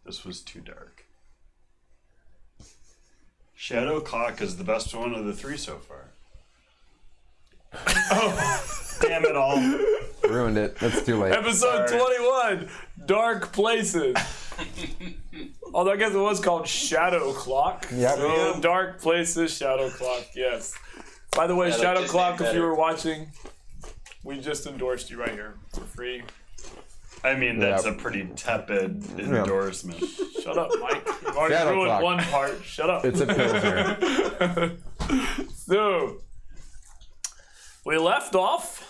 This was too dark. Shadow Clock is the best one of the three so far. Oh, damn it all. Ruined it. That's too late. Episode 21, Dark Places. Although I guess it was called Shadow Clock. Yep. So, Dark Places, Shadow Clock, yes. By the way, Yeah, Shadow just Clock, made if you better. were watching, we just endorsed you right here for free. I mean, that's a pretty tepid endorsement. Shut up, Mike. You've already Shadow ruined Clock. one part. Shut up. It's a pilsner. So, we left off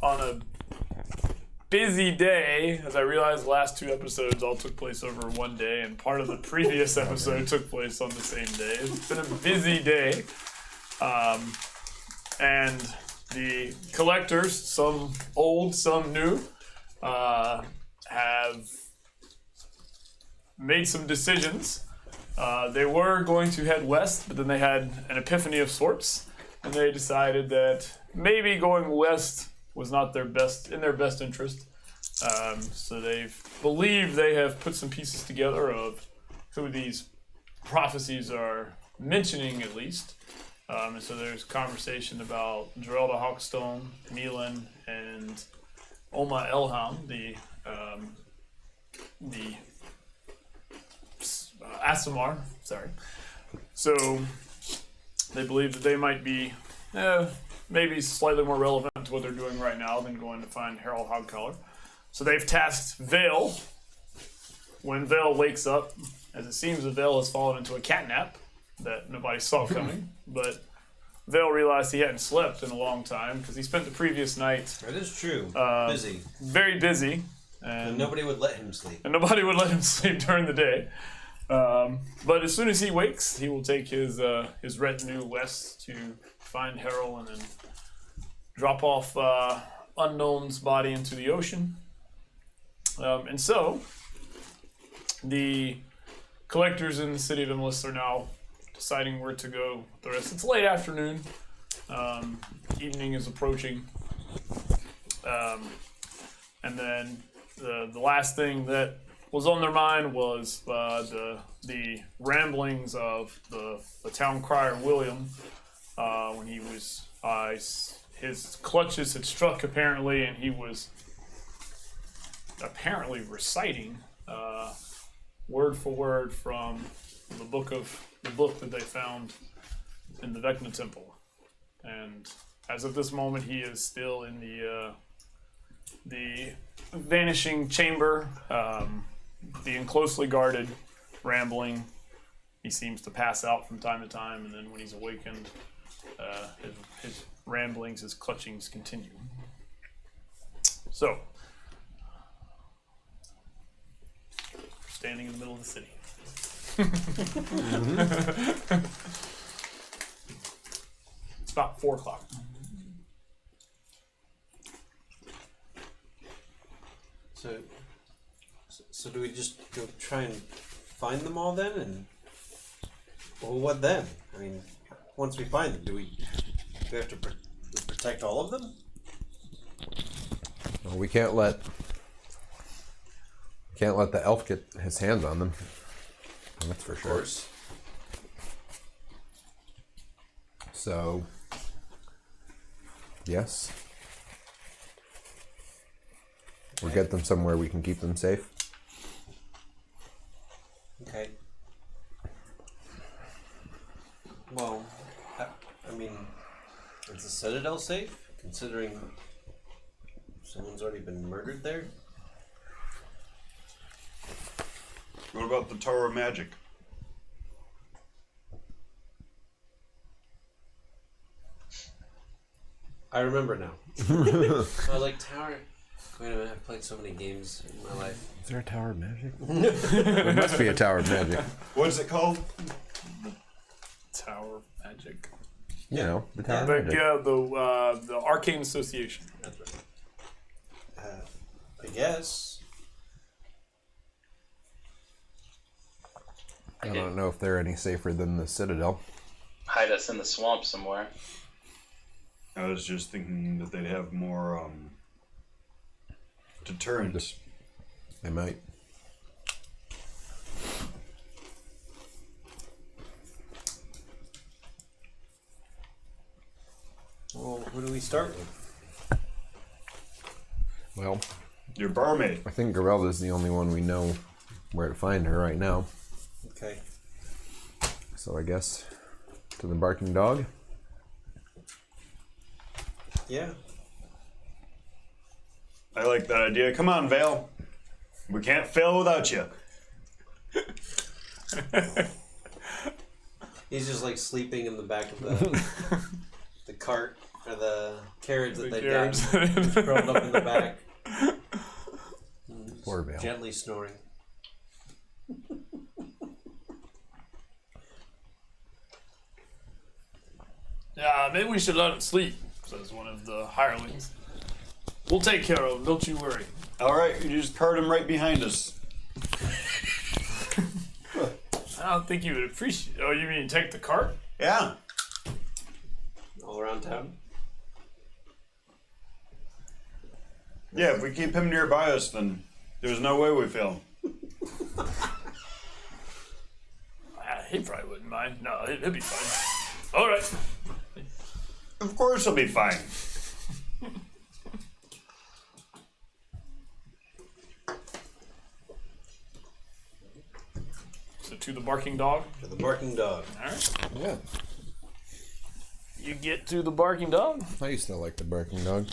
on a busy day, as I realized the last two episodes all took place over one day, and part of the previous episode took place on the same day. It's been a busy day. And the collectors, some old, some new, have made some decisions. They were going to head west, but then they had an epiphany of sorts, and they decided that maybe going west was not in their best interest. So they believe they have put some pieces together of who these prophecies are mentioning, at least. And so there's conversation about Geralda Hawkstone, Milan, and Oma Elham, the Asimar. Sorry. So they believe that they might be maybe slightly more relevant to what they're doing right now than going to find Harold Hogcollar. So they've tasked Vale. When Vale wakes up, as it seems that Vale has fallen into a catnap that nobody saw coming, but Vale realized he hadn't slept in a long time because he spent the previous night That is true. Busy. very busy, And nobody would let him sleep. and nobody would let him sleep during the day. But as soon as he wakes, he will take his retinue west to find Harold and then drop off Unknown's body into the ocean. And so, the collectors in the city of Emelis are now deciding where to go the rest. It's late afternoon. Evening is approaching. And then the last thing that was on their mind was the ramblings of the town crier William when he was his clutches had struck apparently, and he was apparently reciting word for word from the book that they found in the Vecna Temple. And as of this moment, he is still in the vanishing chamber, being closely guarded, rambling. He seems to pass out from time to time, and then when he's awakened, his ramblings, his clutchings continue. So, standing in the middle of the city. It's about 4 o'clock. So do we just go try and find them all then? And well, what then? I mean, once we find them, do we have to protect all of them? Well, we can't let the elf get his hands on them. That's for sure. Of course. So, yes. We'll get them somewhere we can keep them safe. Okay. Well, I mean, is the Citadel safe, considering someone's already been murdered there? What about the Tower of Magic? I remember now. I like Tower. Wait a minute, I've played so many games in my life. Is there a Tower of Magic? There must be a Tower of Magic. What is it called? Tower of Magic. You know, the Tower of But Magic. yeah, the Arcane Association. That's right. I guess. I don't know if they're any safer than the Citadel. Hide us in the swamp somewhere. I was just thinking that they'd have more deterrent. They might. we start with? Well, Your barmaid. I think Garelda's the only one we know where to find her right now. Okay. So I guess to the barking dog. Yeah. I like that idea. Come on, Vale. We can't fail without you. He's just like sleeping in the back of the the cart or the carriage that they got, curled up in the back, Poor Vale. gently snoring. Yeah, maybe we should let him sleep, says one of the hirelings. We'll take care of him, don't you worry. All right, you just cart him right behind us. I don't think you would appreciate. Oh, you mean take the cart? Yeah. All around town. Yeah, if we keep him nearby us, then there's no way we fail. He probably wouldn't mind. No, he'll be fine. All right. Of course he'll be fine. So to the barking dog. To the barking dog. All right. Yeah. You get to the barking dog. I used to like the barking dog.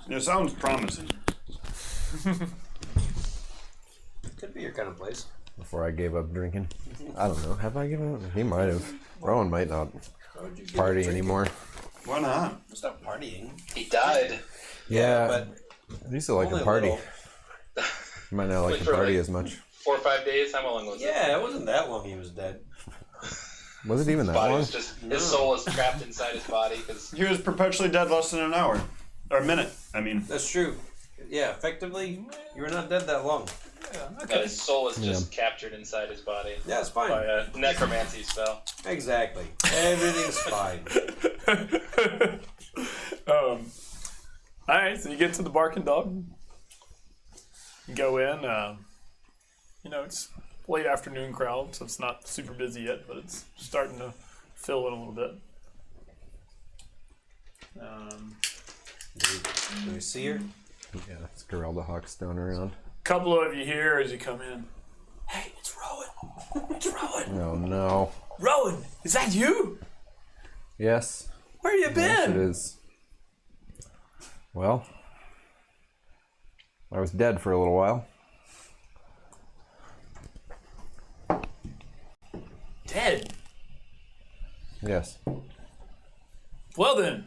It sounds promising. Could be your kind of place. Before I gave up drinking. I don't know. Have I given up? He might have. Rowan might not How would you give party a drink? anymore. Why not? Stop partying. He died. Yeah, But I used to like only to a party. little. Might not like Wait, to for party like- as much. 4 or 5 days. How long was it? Yeah, it wasn't that long he was dead. Was it even that Body long? was just his soul is trapped inside his body because He was perpetually dead less than an hour. Or a minute, I mean. That's true. Yeah, effectively, you were not dead that long. his soul is just captured inside his body Yeah, it's fine. by a necromancy spell. Exactly. Everything's fine. All right, so you get to the barking dog. You go in. It's late afternoon crowd, so it's not super busy yet, but it's starting to fill in a little bit. Do we see her? Yeah, it's Garelda Hawkstone around. Couple of you here as you come in. Hey, it's Rowan. It's Rowan. No, no. Rowan, is that you? Yes. Where you Yes, it been? is. Well, I was dead for a little while. Dead. Yes. Well then,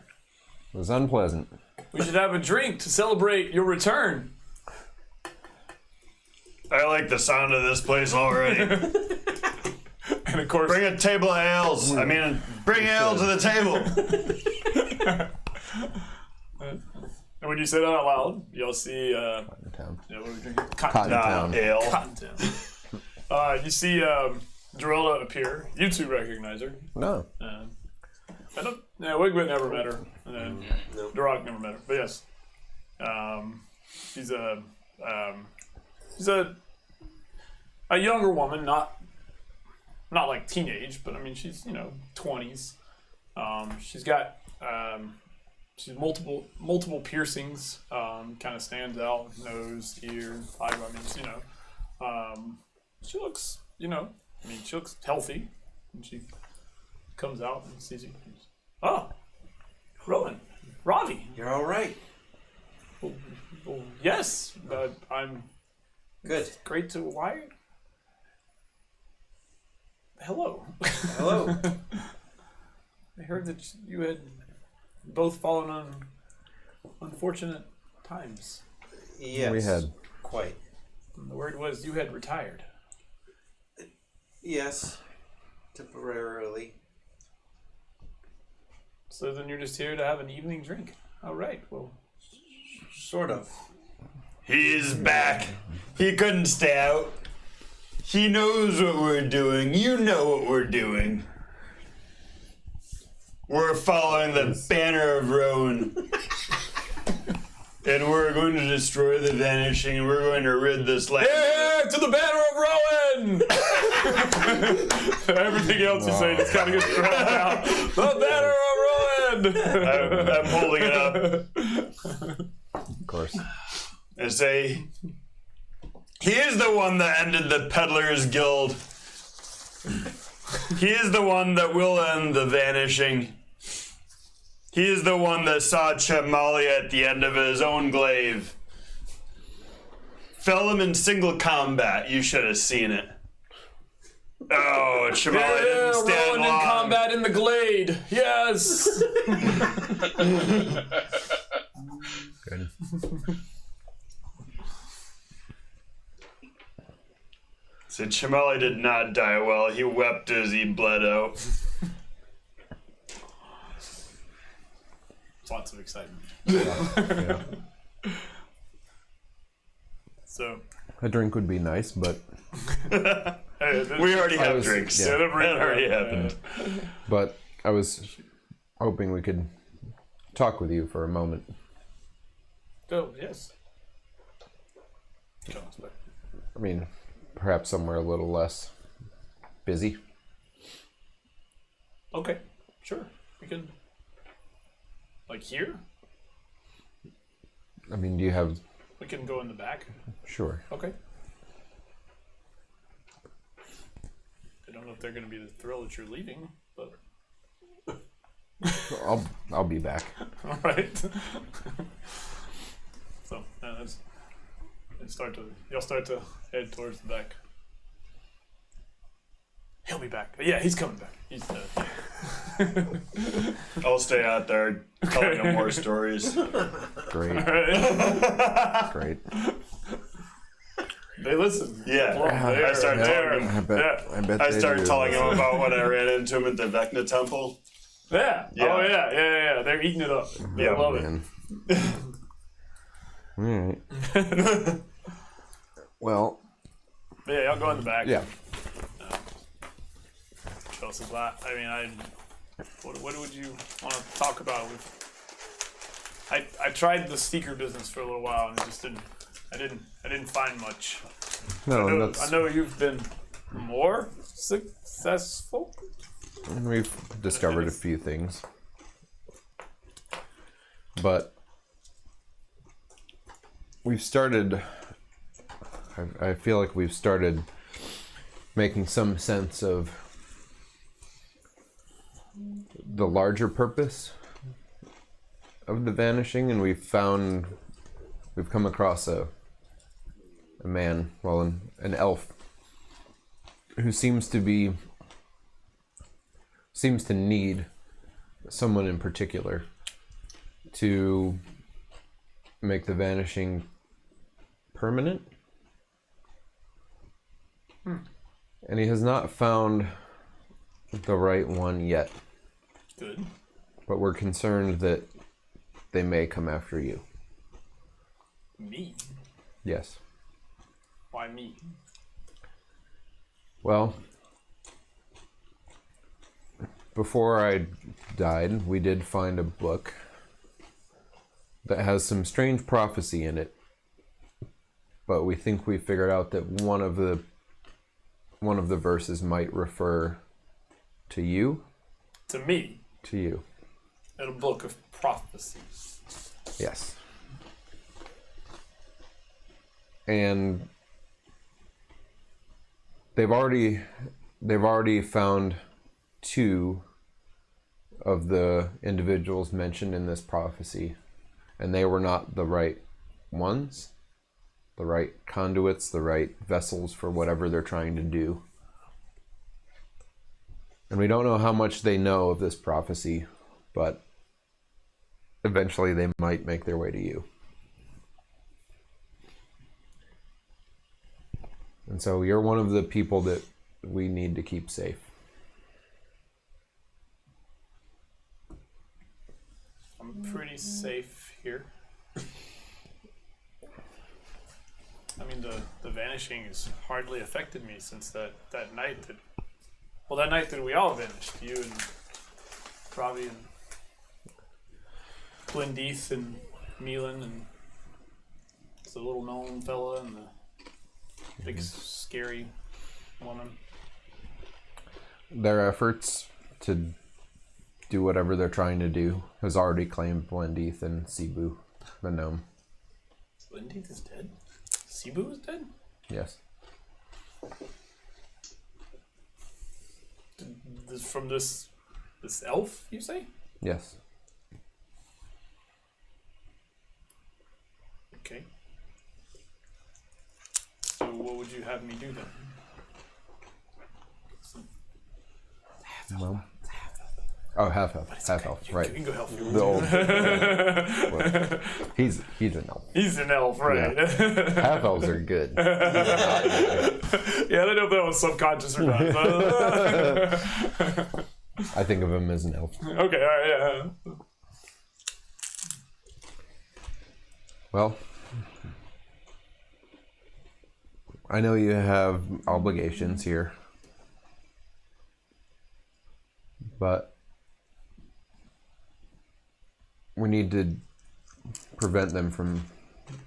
It was unpleasant. we should have a drink to celebrate your return. I like the sound of this place already. And of course, Bring a table of ales. I mean, bring ale to the table. and when you say that out loud, you'll see. Town. What are we drinking? Cotton Town. Ale. Cottontail. You see Dorella appear. You two recognize her. No. I don't. Yeah, Wigwit never met her. And Duroc never met her. But yes, she's a younger woman, not like teenage, but I mean she's 20s. She's got she's multiple piercings. Kind of stands out, nose, ear, eyebrows. She looks she looks healthy, and she comes out and sees you. Oh, Rowan, Ravi. You're all right. Well, yes, but I'm Good. great to why. Hello. Hello. I heard that you had both fallen on unfortunate times. Yes. We had. Quite. And the word was you had retired. Yes. Temporarily. So then you're just here to have an evening drink. All right. Well, Sort of. He's back. He couldn't stay out. He knows what we're doing. You know what we're doing. We're following the banner of Rowan. And we're going to destroy the Vanishing, and we're going to rid this land. yeah, to the banner of Rowan! Everything else you say just kind of gets drowned out. The banner of Rowan! I'm holding it up Of course. and say, he is the one that ended the Peddlers Guild. He is the one that will end the vanishing. He is the one that saw Chamali at the end of his own glaive. Fell him in single combat. You should have seen it. Oh, Chamali didn't stand Rowan long. in combat in the glade. Yes. Good. So Chamali did not die well. He wept as he bled out. Lots of excitement. Yeah. So A drink would be nice, but We already have was- drinks. yeah. It already happened. I was hoping we could talk with you for a moment. Oh, yes. Come on, Spike. I mean, perhaps somewhere a little less busy. Okay, sure. We can. Like here? I mean, do you have... We can go in the back. Sure. Okay. I don't know if they're going to be the thrill that you're leaving, but. I'll be back. All right. So, you'll start to head towards the back. He'll be back. Yeah, he's coming back. He's I'll stay out there telling him more stories. Great. Great. They listen. Yeah. Well, I start telling him. I bet I they start do. telling him about when I ran into him at the Vecna Temple. Yeah. Yeah. Oh yeah. They're eating it up. They Yeah, love Man. Alright. Well, it. Yeah, y'all go in the back. yeah. Chelsea's lot. I mean, what would you want to talk about? I tried the sneaker business for a little while and it just didn't. I didn't find much. No, I know you've been more successful. we've discovered a few things. But we've started... I feel like we've started making some sense of the larger purpose of the vanishing, and we've come across a man, well, an elf, who seems to need someone in particular to make the vanishing permanent. And he has not found the right one yet. Good. But we're concerned that they may come after you. Me? Yes. Why me? Well, before I died, we did find a book that has some strange prophecy in it. But we think we figured out that one of the verses might refer to you. To me? To you. In a book of prophecy. Yes. And they've already found two of the individuals mentioned in this prophecy, and they were not the right ones, the right conduits, the right vessels for whatever they're trying to do. And we don't know how much they know of this prophecy, but eventually they might make their way to you. And so you're one of the people that we need to keep safe. I'm pretty safe here. I mean, the vanishing has hardly affected me since that night that we all vanished. You and Robbie and Glendeath and Milan and the little gnome fella and the big scary woman. Their efforts to do whatever they're trying to do has already claimed Blendith and Cebu, the gnome. Blendith is dead? Cebu is dead? Yes. From this elf, you say? Yes. Okay. So what would you have me do then? Well. Oh, half elf. Half elf. You Right. can go help you. The old. Well, he's an elf. He's an elf, right? Half elves are good. Yeah, I don't know if that was subconscious or not. But I think of him as an elf. okay, all right, yeah. Well, I know you have obligations here, but we need to prevent them from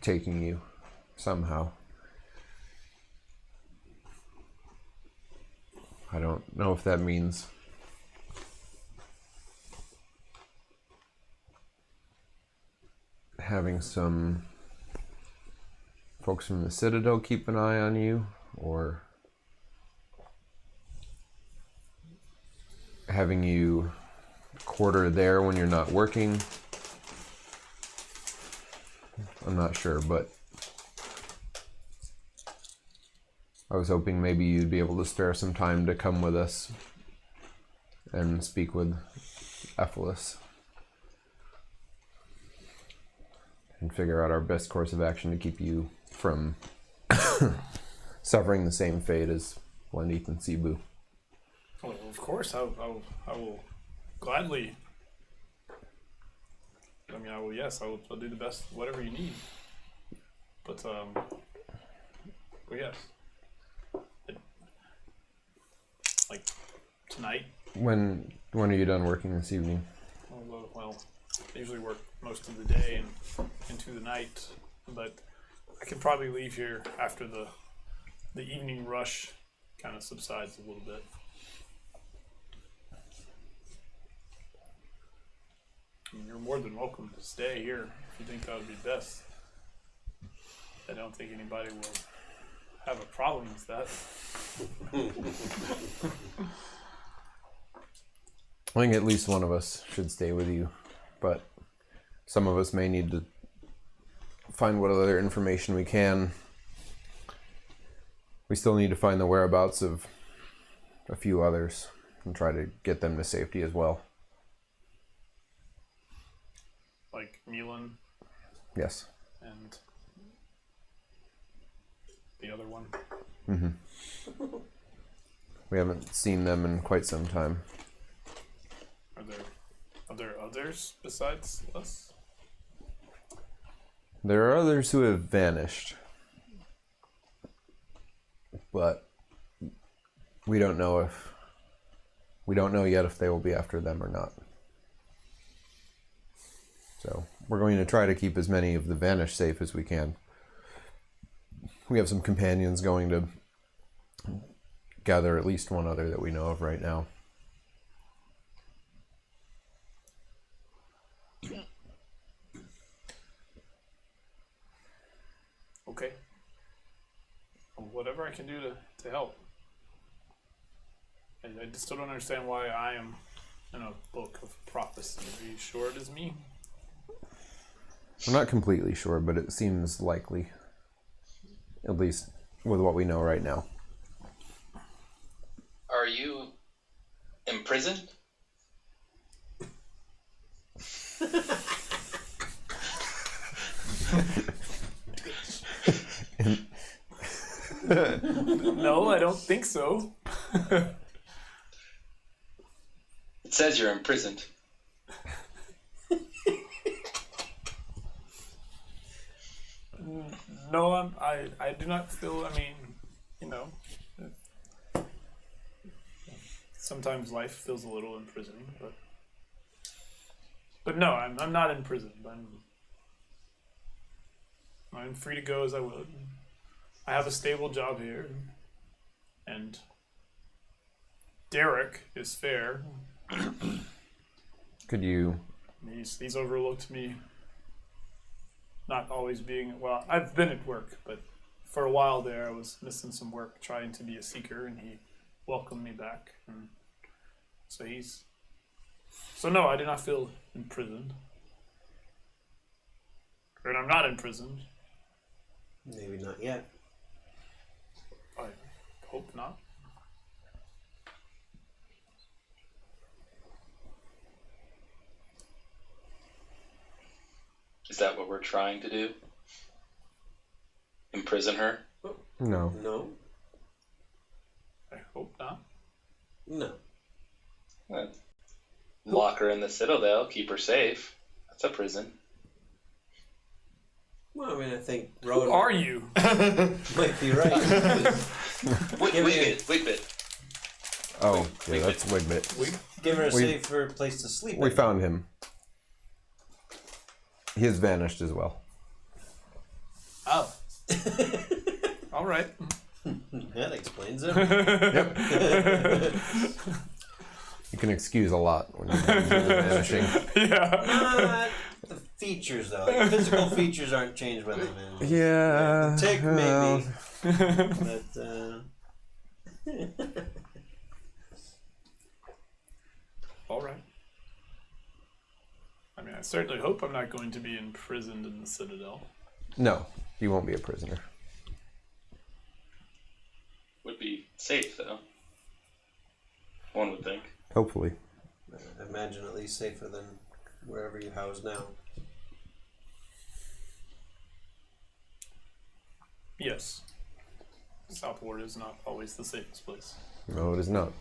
taking you somehow. I don't know if that means having some folks from the Citadel keep an eye on you, or having you quarter there when you're not working. I'm not sure, but I was hoping maybe you'd be able to spare some time to come with us and speak with Emelis and figure out our best course of action to keep you from suffering the same fate as Blendith and Cebu. Well, of course, I will gladly. I mean, I'll do the best, whatever you need. But yes. Like, tonight. When are you done working this evening? Well, I usually work most of the day and into the night, but I can probably leave here after the evening rush kind of subsides a little bit. I mean, you're more than welcome to stay here if you think that would be best. I don't think anybody will have a problem with that. I think at least one of us should stay with you, but some of us may need to find what other information we can. We still need to find the whereabouts of a few others and try to get them to safety as well. Like Milan Yes. and the other one. Mm-hmm. We haven't seen them in quite some time. Are there others besides us? There are others who have vanished, but we don't know yet if they will be after them or not. So we're going to try to keep as many of the vanished safe as we can. We have some companions going to gather at least one other that we know of right now. Okay. Well, whatever I can do to help. I still don't understand why I am in a book of prophecy. Are you sure it is me? I'm not completely sure, but it seems likely. At least with what we know right now. Are you imprisoned? No, I don't think so. It says you're imprisoned. No, I do not feel, I mean, you know, sometimes life feels a little imprisoning, but no, I'm not imprisoned. I'm free to go as I would. I have a stable job here, and Derek is fair. Could you? He's overlooked me not always being well. I've been at work, but for a while there, I was missing some work trying to be a seeker, and he welcomed me back. And so no, I did not feel imprisoned, and I'm not imprisoned. Maybe not yet. I hope not. Is that what we're trying to do? Imprison her? No. No. I hope not. No. Lock her in the Citadel, keep her safe. That's a prison. Well, I mean, I think Who Rowan are you? might be right. Wigbit. Oh, yeah, that's Wigbit. Give her a safer place to sleep. We found him. He has vanished as well. Oh. All right. That explains it. Yep. You can excuse a lot when you're vanishing. Yeah. The features, though. Like, physical features aren't changed by them. Yeah. Tick, maybe. But, All right. I mean, I certainly hope I'm not going to be imprisoned in the Citadel. No, you won't be a prisoner. Would be safe, though. One would think. Hopefully. I imagine at least safer than wherever you house now. Yes. Southward is not always the safest place. No, it is not.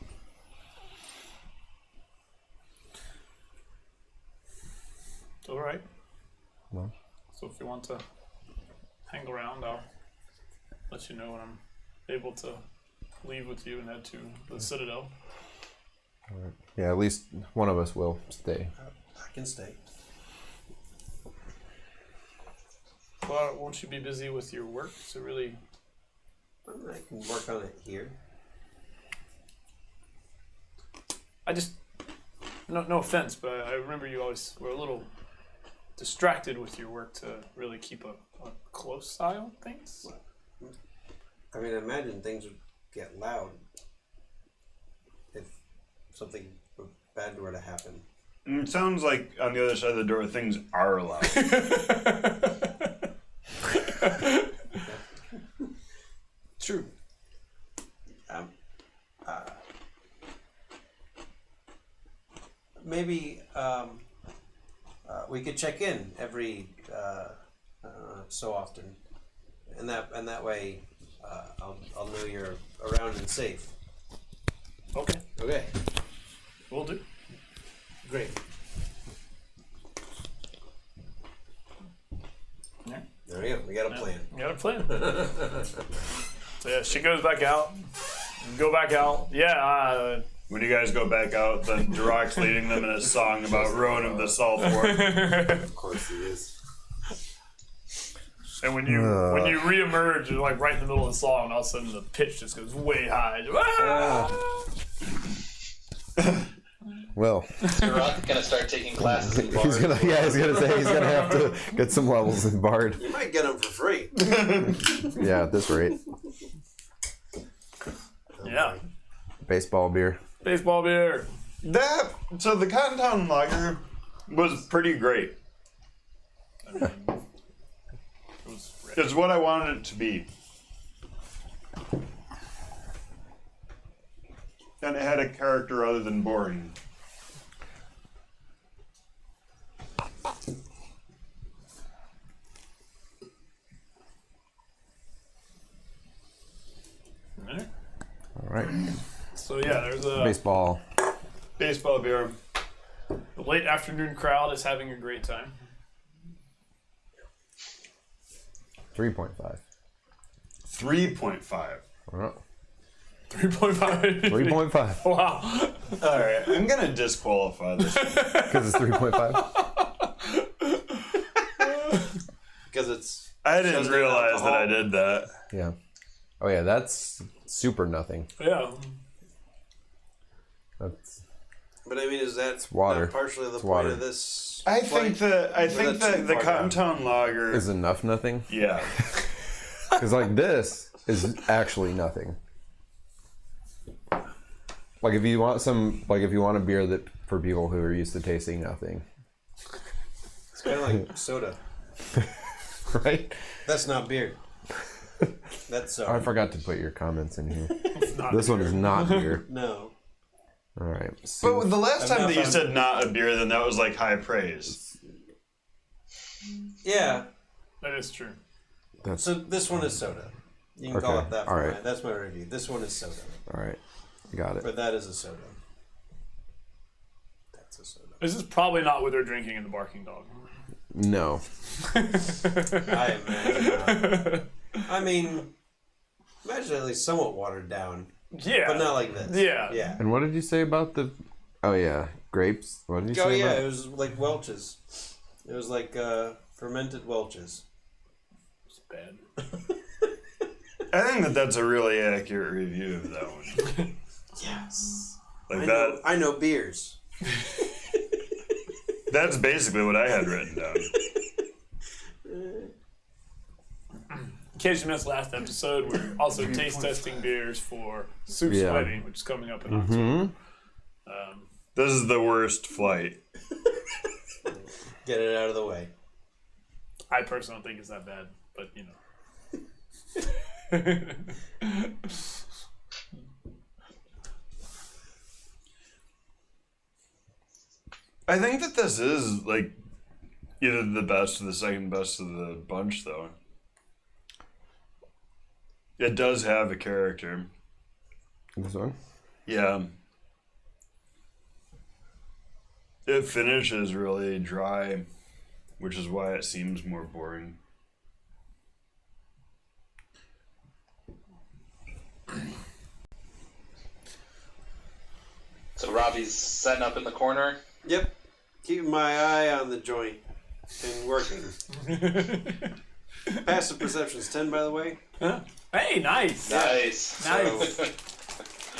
All right. Well. So if you want to hang around, I'll let you know when I'm able to leave with you and head to the Citadel. All right. Yeah, at least one of us will stay. I can stay. Well, won't you be busy with your work to really... I can work on it here. I just... No offense, but I remember you always were a little distracted with your work to really keep a close eye on things. I mean, I imagine things would get loud if something bad were to happen. It sounds like on the other side of the door, things are allowed. True. Maybe we could check in every so often, and that way I'll know you're around and safe. Okay. Okay. Will do. Great. Yeah. There we go. We got a plan. You got a plan. So yeah, she goes back out. Go back out. Yeah. When you guys go back out, then Durock's leading them in a song about Rowan of the Southward. Of course he is. And when you reemerge, you're like right in the middle of the song, and all of a sudden the pitch just goes way high. Well, Durock gonna start taking classes in bars. he's gonna say he's gonna have to get some levels in Bard. You might get him for free. Yeah, at this rate. Yeah. Baseball beer. Baseball beer. So the Cotton Town Lager was pretty great. I mean, it was rich. It's what I wanted it to be. And it had a character other than boring. Alright. All right. So yeah, there's a Baseball. Baseball beer. the late afternoon crowd is having a great time. 3.5. 3.5. 3.5. 3.5. Wow. Alright, I'm gonna disqualify this. Because it's 3.5. Because it's. I didn't Says no realize that alcohol. I did that. Yeah. Oh yeah, that's super nothing. Yeah. That's But I mean, is that water. not partially the It's point water. of this? I think that's the too far Cotton down? Town Lager. is enough nothing. Yeah. Because like this is actually nothing. Like if you want a beer that for people who are used to tasting nothing, It's kind of like soda. right? That's not beer. That's Oh, I soda. forgot to put your comments in here. This one is not beer. No. All right. But the last I've time not that you found- said not a beer, then that was like high praise. Yeah. That is true. That's So this one is soda. You can call Okay, it that. all For right. That's my review. This one is soda. all right. Got it. But that is a soda. That's a soda. This is probably not what they're drinking in the Barking Dog. No. I imagine not. I mean, imagine at least somewhat watered down, Yeah. but not like this. Yeah. Yeah. And what did you say about the? Oh yeah, grapes. What did you Oh say? yeah, about it was like Welch's. It was like fermented Welch's. It's bad. I think that that's a really accurate review of that one. Yes. Like that. I know beers. That's basically what I had written down. In case you missed last episode, we're also taste testing beers for Soup's Yeah. wedding, which is coming up in October. This is the worst flight. Get it out of the way. I personally don't think it's that bad, but you know. I think that this is like either the best or the second best of the bunch, though. It does have a character. This one. Yeah. It finishes really dry, which is why it seems more boring. So Robbie's setting up in the corner. Yep. Keeping my eye on the joint and working. Passive perception's 10, by the way. Hey, nice. Nice. Nice.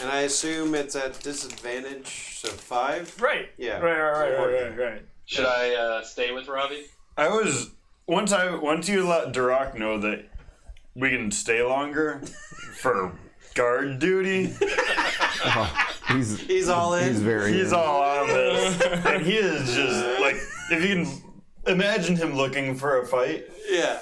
And I assume it's at disadvantage, so 5. Right. Yeah. Right. Should I stay with Robbie? I was once you let Duroc know that we can stay longer for guard duty. He's all in. He's very. He's in. all on this, and he is just like, if you can imagine him looking for a fight. Yeah.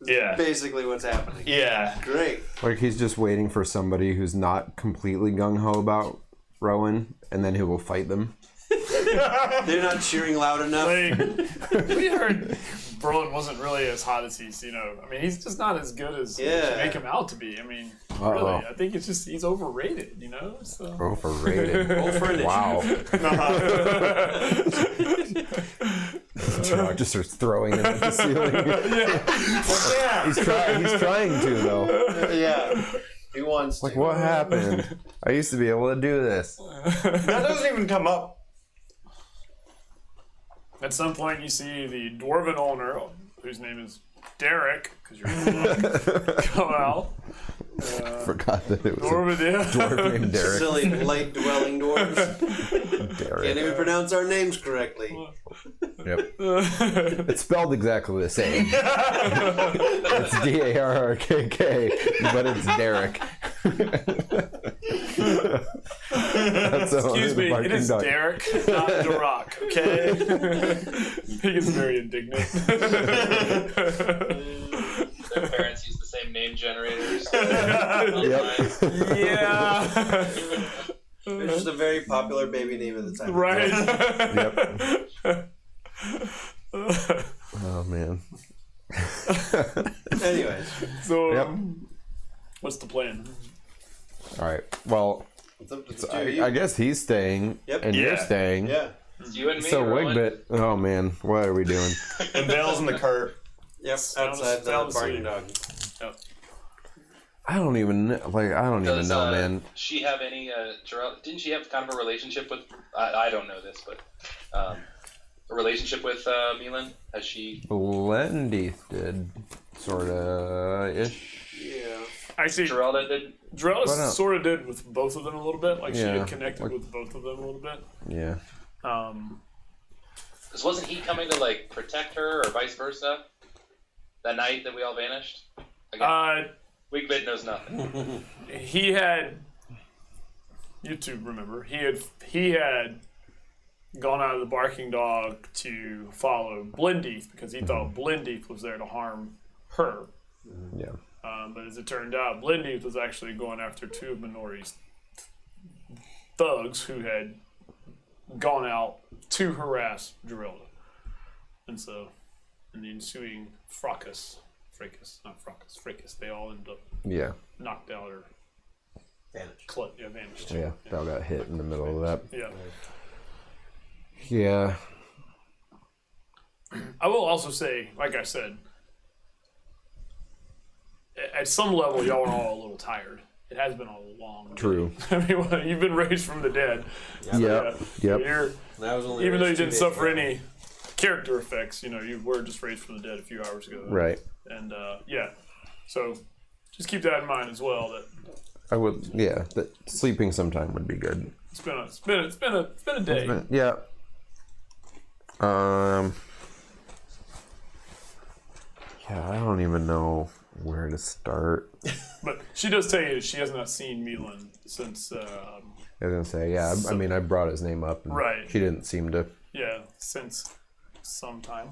Yeah. Basically what's happening. Yeah. Great. Like he's just waiting for somebody who's not completely gung ho about rowing, and then he will fight them. They're not cheering loud enough. Like, we heard Brolin wasn't really as hot as he's, I mean, he's just not as good as you make him out to be. I mean, really, I think it's just, he's overrated, So. Overrated. Roll for initiative. Wow. Truck just starts throwing him at the ceiling. Yeah. He's trying to though. Yeah. He wants to. Like what happened? I used to be able to do this. That doesn't even come up. At some point, you see the dwarven owner, whose name is Derek, because you're come out. Forgot that it was Dwarven, a dwarf named Derek. Silly light-dwelling dwarves. Can't Derek. even pronounce our names correctly. Yep. It's spelled exactly the same. It's Darrkk, but it's Derek. That's the owner Excuse of the me, it Barking is Dog. Derek, not Duroc, okay? He gets very indignant. Their parents use the same name generators. Yep. Yeah. It's just a very popular baby name at the time. Right. Yep. Oh man. Anyways, So, Yep. what's the plan? All right. Well, it's up to the two of you. I guess he's staying, Yep. and you're Yeah. staying. Yeah. It's you and me. So rolling. Wigbit. Oh man, what are we doing? And Vale's in the cart. Yep. Sounds- Outside the sounds barking sweet. dog. I don't even know. I don't even Does know, man. she have any? Didn't she have kind of a relationship with? I don't know this, but a relationship with Milan? Has she? Lendeath did, sorta ish. Yeah. I Actually, Geralda did. Drella Why not? sort of did with both of them a little bit. Like she Yeah. had connected with both of them a little bit. Yeah. Because wasn't he coming to like protect her or vice versa? That night that we all vanished. Again, Wigbit knows nothing. He had. You two remember he had gone out of the barking dog to follow Blindeath because he thought Blindeath was there to harm her. Yeah. But as it turned out, Blindeath was actually going after two of Minori's thugs who had gone out to harass Geralda. And so, in the ensuing fracas, they all ended up Yeah. knocked out or Vanished. vanished. Yeah. That got hit in the middle of that. Yeah. Yeah. I will also say, like I said, at some level, y'all are all a little tired. It has been a long day. True. I mean, well, you've been raised from the dead. Yep. Yep. You're, That was only even though you raised 2 didn't days suffer ago. any character effects, you were just raised from the dead a few hours ago. Right. And so just keep that in mind as well. That I would. Yeah. That sleeping sometime would be good. it's been a day. Yeah. Yeah, I don't even know where to start. But she does tell you she has not seen Milan since I was gonna say, yeah. I mean, I brought his name up, and Right. she didn't seem to. since sometime.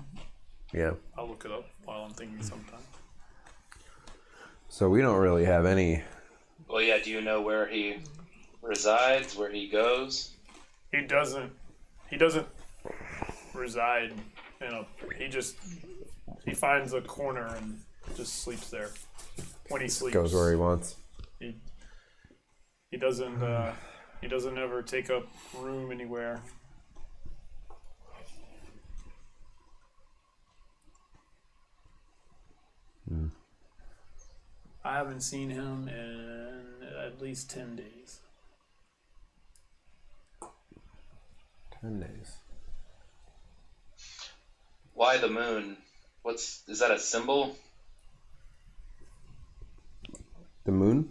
Yeah. I'll look it up while I'm thinking sometime. So we don't really have any. Well, yeah. Do you know where he resides? Where he goes? He doesn't reside in a. He finds a corner and just sleeps there. When he sleeps, Goes where he wants. He doesn't ever take up room anywhere. I haven't seen him in at least 10 days. 10 days. Why the moon? Is that a symbol? The moon?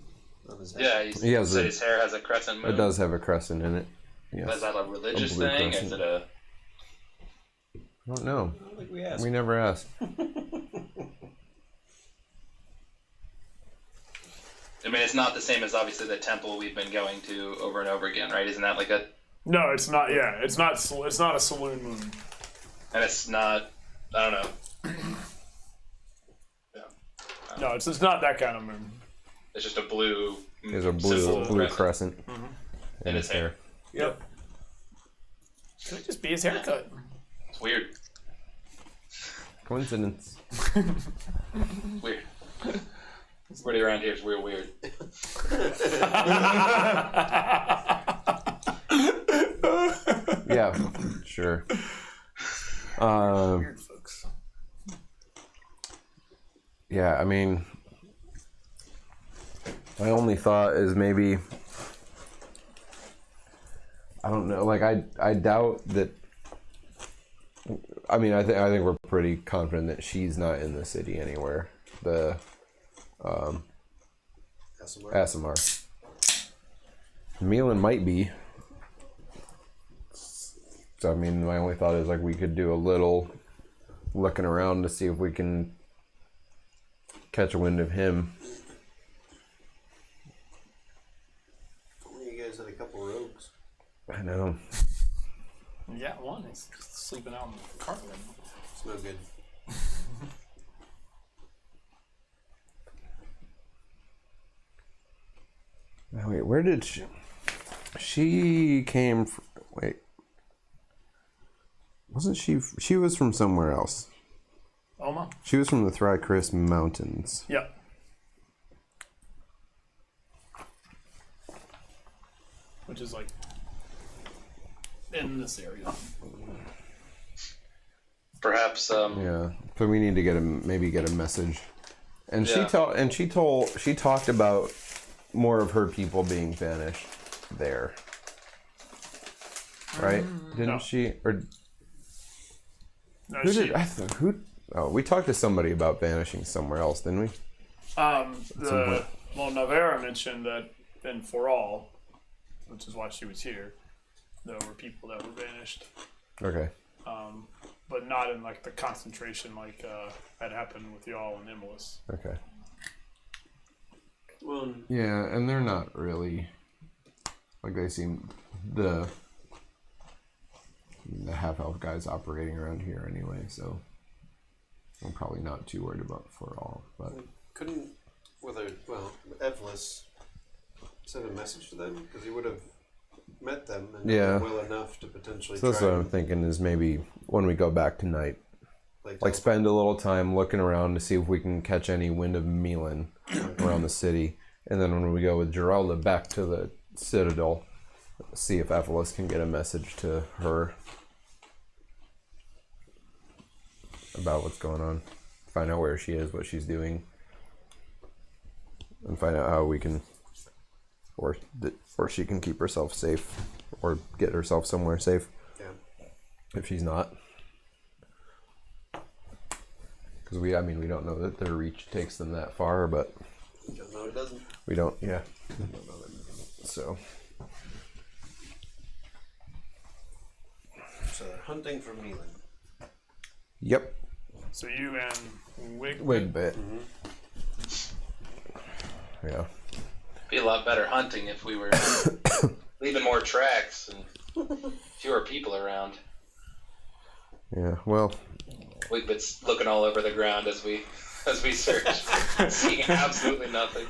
On his head. Yeah, He has said a- his hair has a crescent moon. It does have a crescent in it. Yes. Is that a religious A blue thing? crescent. Is it a? I don't know. I don't think we asked. We never asked. I mean, it's not the same as obviously the temple we've been going to over and over again, right? Isn't that like a? No, it's not. Yeah, it's not. It's not a saloon moon. And it's not. I don't know. No, it's not that kind of moon. It's just a blue. There's a symbol blue crescent in his hair. Yep. Could it just be his haircut? It's weird. Coincidence. Weird. Everybody around here is weird. Yeah, sure. Weird folks. Yeah, I mean, my only thought is maybe, I don't know, like I doubt that. I mean, I think we're pretty confident that she's not in the city anywhere. The Asimar. Milan might be. So I mean, my only thought is like we could do a little looking around to see if we can catch a wind of him. You guys had a couple rogues. I know. Yeah, one is sleeping out in the car. It's no good. Now, wait, where did she? She came. Wait, wasn't she? She was from somewhere else. Oma? She was from the Thrycris Mountains. Yeah. Which is like in this area. Perhaps. Yeah, so we need to get a message. And Yeah. she talked about more of her people being vanished there. Right? Didn't No. she? Or No, who she, did? Oh, we talked to somebody about vanishing somewhere else, didn't we? the Well, Navera mentioned that in For All, which is why she was here, there were people that were banished. Okay. But not in like the concentration like had happened with y'all and Emelis. Okay. Well, Yeah, and they're not really like they seem the half elf guys operating around here anyway, so I'm probably not too worried about For All. But couldn't Emelis send a message to them because he would have met them and Yeah. well enough to potentially. so that's try what I'm and, thinking is maybe when we go back tonight, like spend a little time looking around to see if we can catch any wind of Milan around the city, and then when we go with Geralda back to the Citadel, see if Emelis can get a message to her about what's going on, find out where she is, what she's doing, and find out how we can, or she can keep herself safe, or get herself somewhere safe Yeah. if she's not. Because we don't know that their reach takes them that far, but No, it doesn't. we don't. Yeah. So. So they're hunting for Milan. Yep. So you and Wig bit. Yeah. Be a lot better hunting if we were leaving more tracks and fewer people around. Yeah. Well. Wigbit's looking all over the ground as we search, seeing absolutely nothing.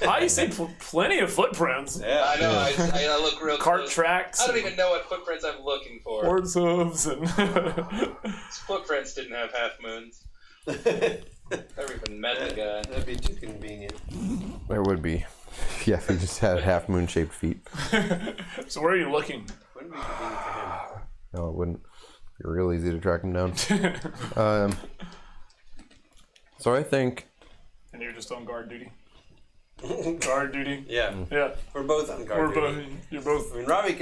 I see plenty of footprints. Yeah. I know. I look real Cart close. tracks. I don't even know what footprints I'm looking for. Horse hooves and His footprints didn't have half moons. Never even met the guy. That'd be too convenient. There would be. Yeah, if he just had half moon shaped feet. So where are you looking? Wouldn't be convenient for him. No, it wouldn't. Be real easy to track him down. So I think. And you're just on guard duty. Guard duty. Yeah. Yeah. We're both on guard We're duty. you're both. I mean, Robbie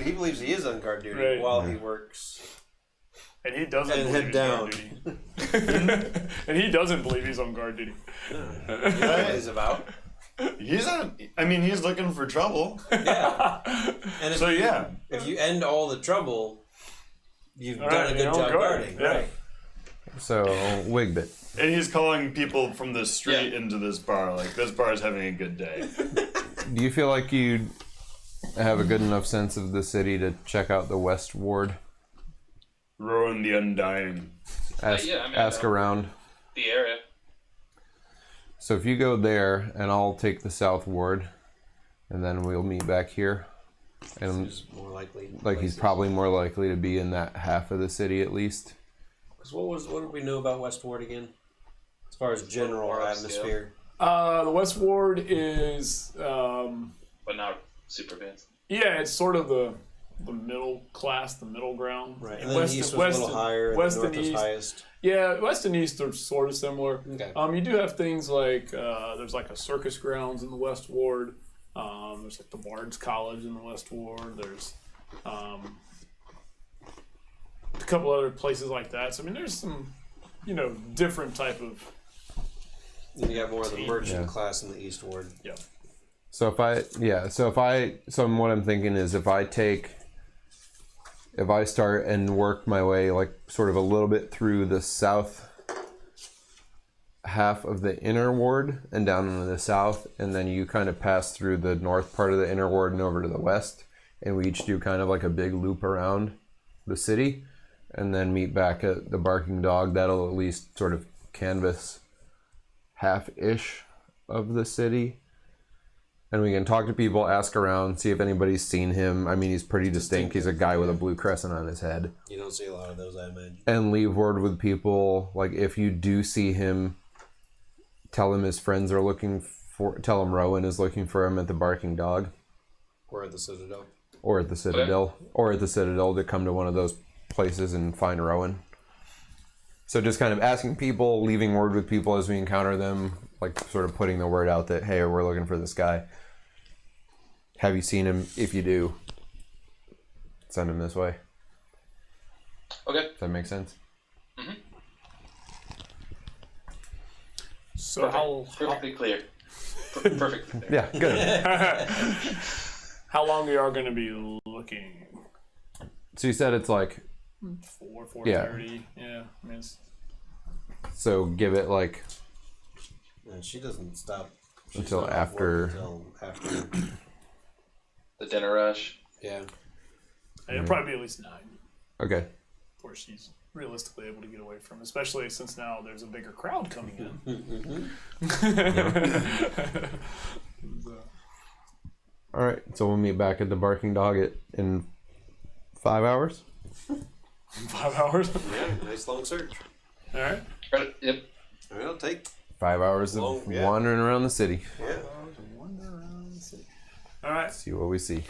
he believes he is on guard duty Right. while he works. And he doesn't And believe head he's on down. guard duty. And he doesn't believe he's on guard duty. You know what he's about. He's looking for trouble. Yeah. And So yeah. if you end all the trouble, you've All done right, a good you're job on guard. guarding. Yeah. Right. So Wigbit. And he's calling people from the street Yeah. into this bar. Like, this bar is having a good day. Do you feel like you have a good enough sense of the city to check out the West Ward? Rowan the Undying. Ask, yeah, I mean, ask around. The area. So if you go there, and I'll take the South Ward, and then we'll meet back here. And It's more likely. like he's probably more likely to be in that half of the city at least. Because what did we know about West Ward again? As far as general More upscale. atmosphere. The West Ward is, But not super advanced. yeah, it's sort of the middle class, the middle ground. Right. And then the east was a little higher, and West the north and was east. highest. Yeah, West and East are sort of similar. Okay. You do have things like there's like a circus grounds in the West Ward. There's like the Bard's College in the West Ward. There's a couple other places like that. So I mean, there's some different type of Then you got more of the merchant Yeah. class in the East Ward. yeah. So what I'm thinking is if I start and work my way like sort of a little bit through the south half of the inner ward and down into the south, and then you kind of pass through the north part of the inner ward and over to the west, and we each do kind of like a big loop around the city, and then meet back at the Barking Dog. That'll at least sort of canvas half-ish of the city. And we can talk to people, ask around, see if anybody's seen him. I mean, he's pretty distinct. He's a guy with a blue crescent on his head. You don't see a lot of those, I imagine. And leave word with people. Like, if you do see him, tell him his friends are looking for... Tell him Rowan is looking for him at the Barking Dog. Or at the Citadel. Or at the Citadel. Or at the Citadel to come to one of those places and find Rowan. So just kind of asking people, leaving word with people as we encounter them. Like, sort of putting the word out that, hey, we're looking for this guy. Have you seen him? If you do, send him this way. Okay. Does that make sense? So Perfectly clear. Perfect. Yeah, good. How long we are going to be looking? So you said it's like 4:30. Yeah. I mean, so. Give it like And she doesn't stop she's Until not off after- work until after. The dinner rush. Yeah. it'll probably be at least 9 okay. before she's realistically able to get away from, especially since now there's a bigger crowd coming in. All right. So we'll meet back at the Barking Dog in 5 hours. 5 hours. Yeah, nice long search. All right. Yep. I mean, it'll take. 5 hours of Long, yeah. wandering around the city. Yeah. All right. See what we see.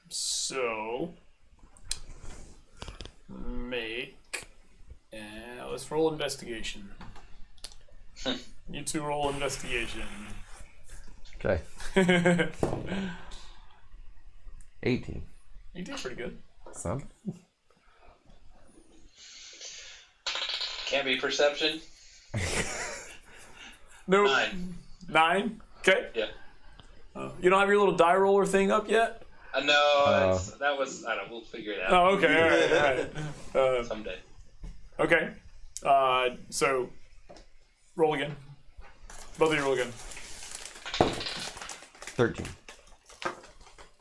So let's roll investigation. You two roll investigation. Okay. 18. You did pretty good. Some. Can't be perception. Nope. 9. 9? Okay. Yeah. You don't have your little die roller thing up yet? No, that was. I don't know. We'll figure it out. Oh, okay. All right. Someday. Okay. So, roll again. Both of you roll again. 13.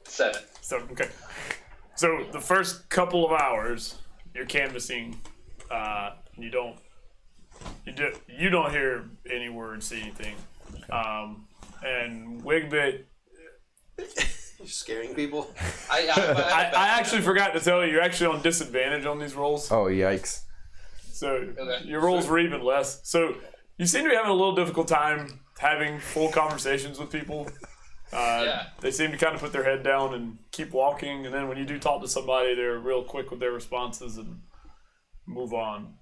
7. So, okay. So, the first couple of hours, you're canvassing. You don't hear any words, see anything. And Wigbit, You're scaring people. I actually forgot to tell you, you're actually on disadvantage on these rolls. Oh, yikes. So Okay. your rolls were even less. So you seem to be having a little difficult time having full conversations with people. Yeah. They seem to kind of put their head down and keep walking. And then when you do talk to somebody, they're real quick with their responses and move on.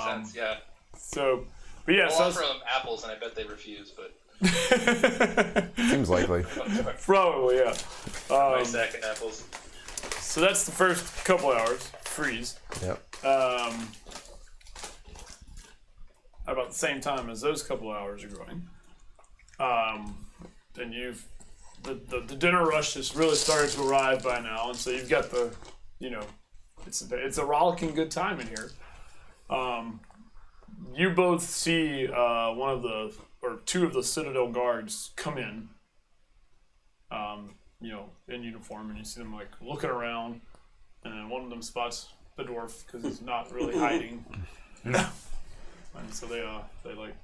Sense. Yeah. So, but yeah, I'll so offer them apples, and I bet they refuse. But Seems likely. probably, yeah. my sack of apples. So that's the first couple hours. Freeze. Yep. About the same time as those couple hours are going. And the dinner rush has really started to arrive by now, and so you've got it's a rollicking good time in here. You both see two of the Citadel guards come in, in uniform, and you see them like looking around, and then one of them spots the dwarf because he's not really hiding. No. And so they like,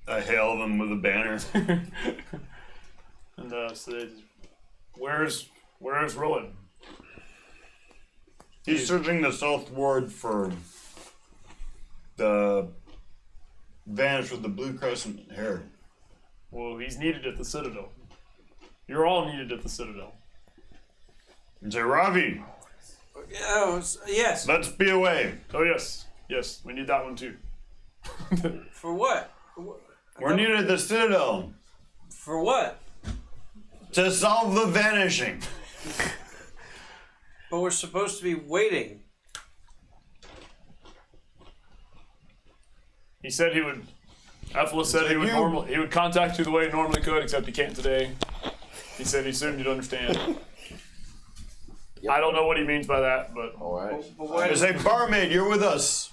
I hail them with a banner. and so they, where's Rowan? He's searching the south ward for the vanish with the blue crescent hair. Well, he's needed at the Citadel. You're all needed at the Citadel. Say, Ravi, Yes. let's be away. Oh yes, we need that one too. For what? We're needed at the Citadel For what? to solve the vanishing. But we're supposed to be waiting. He said he would. Emelis said he would contact you the way he normally could, except he can't today. He said he assumed you'd understand. I don't know what he means by that, but All right. But why I say, barmaid, you're with us.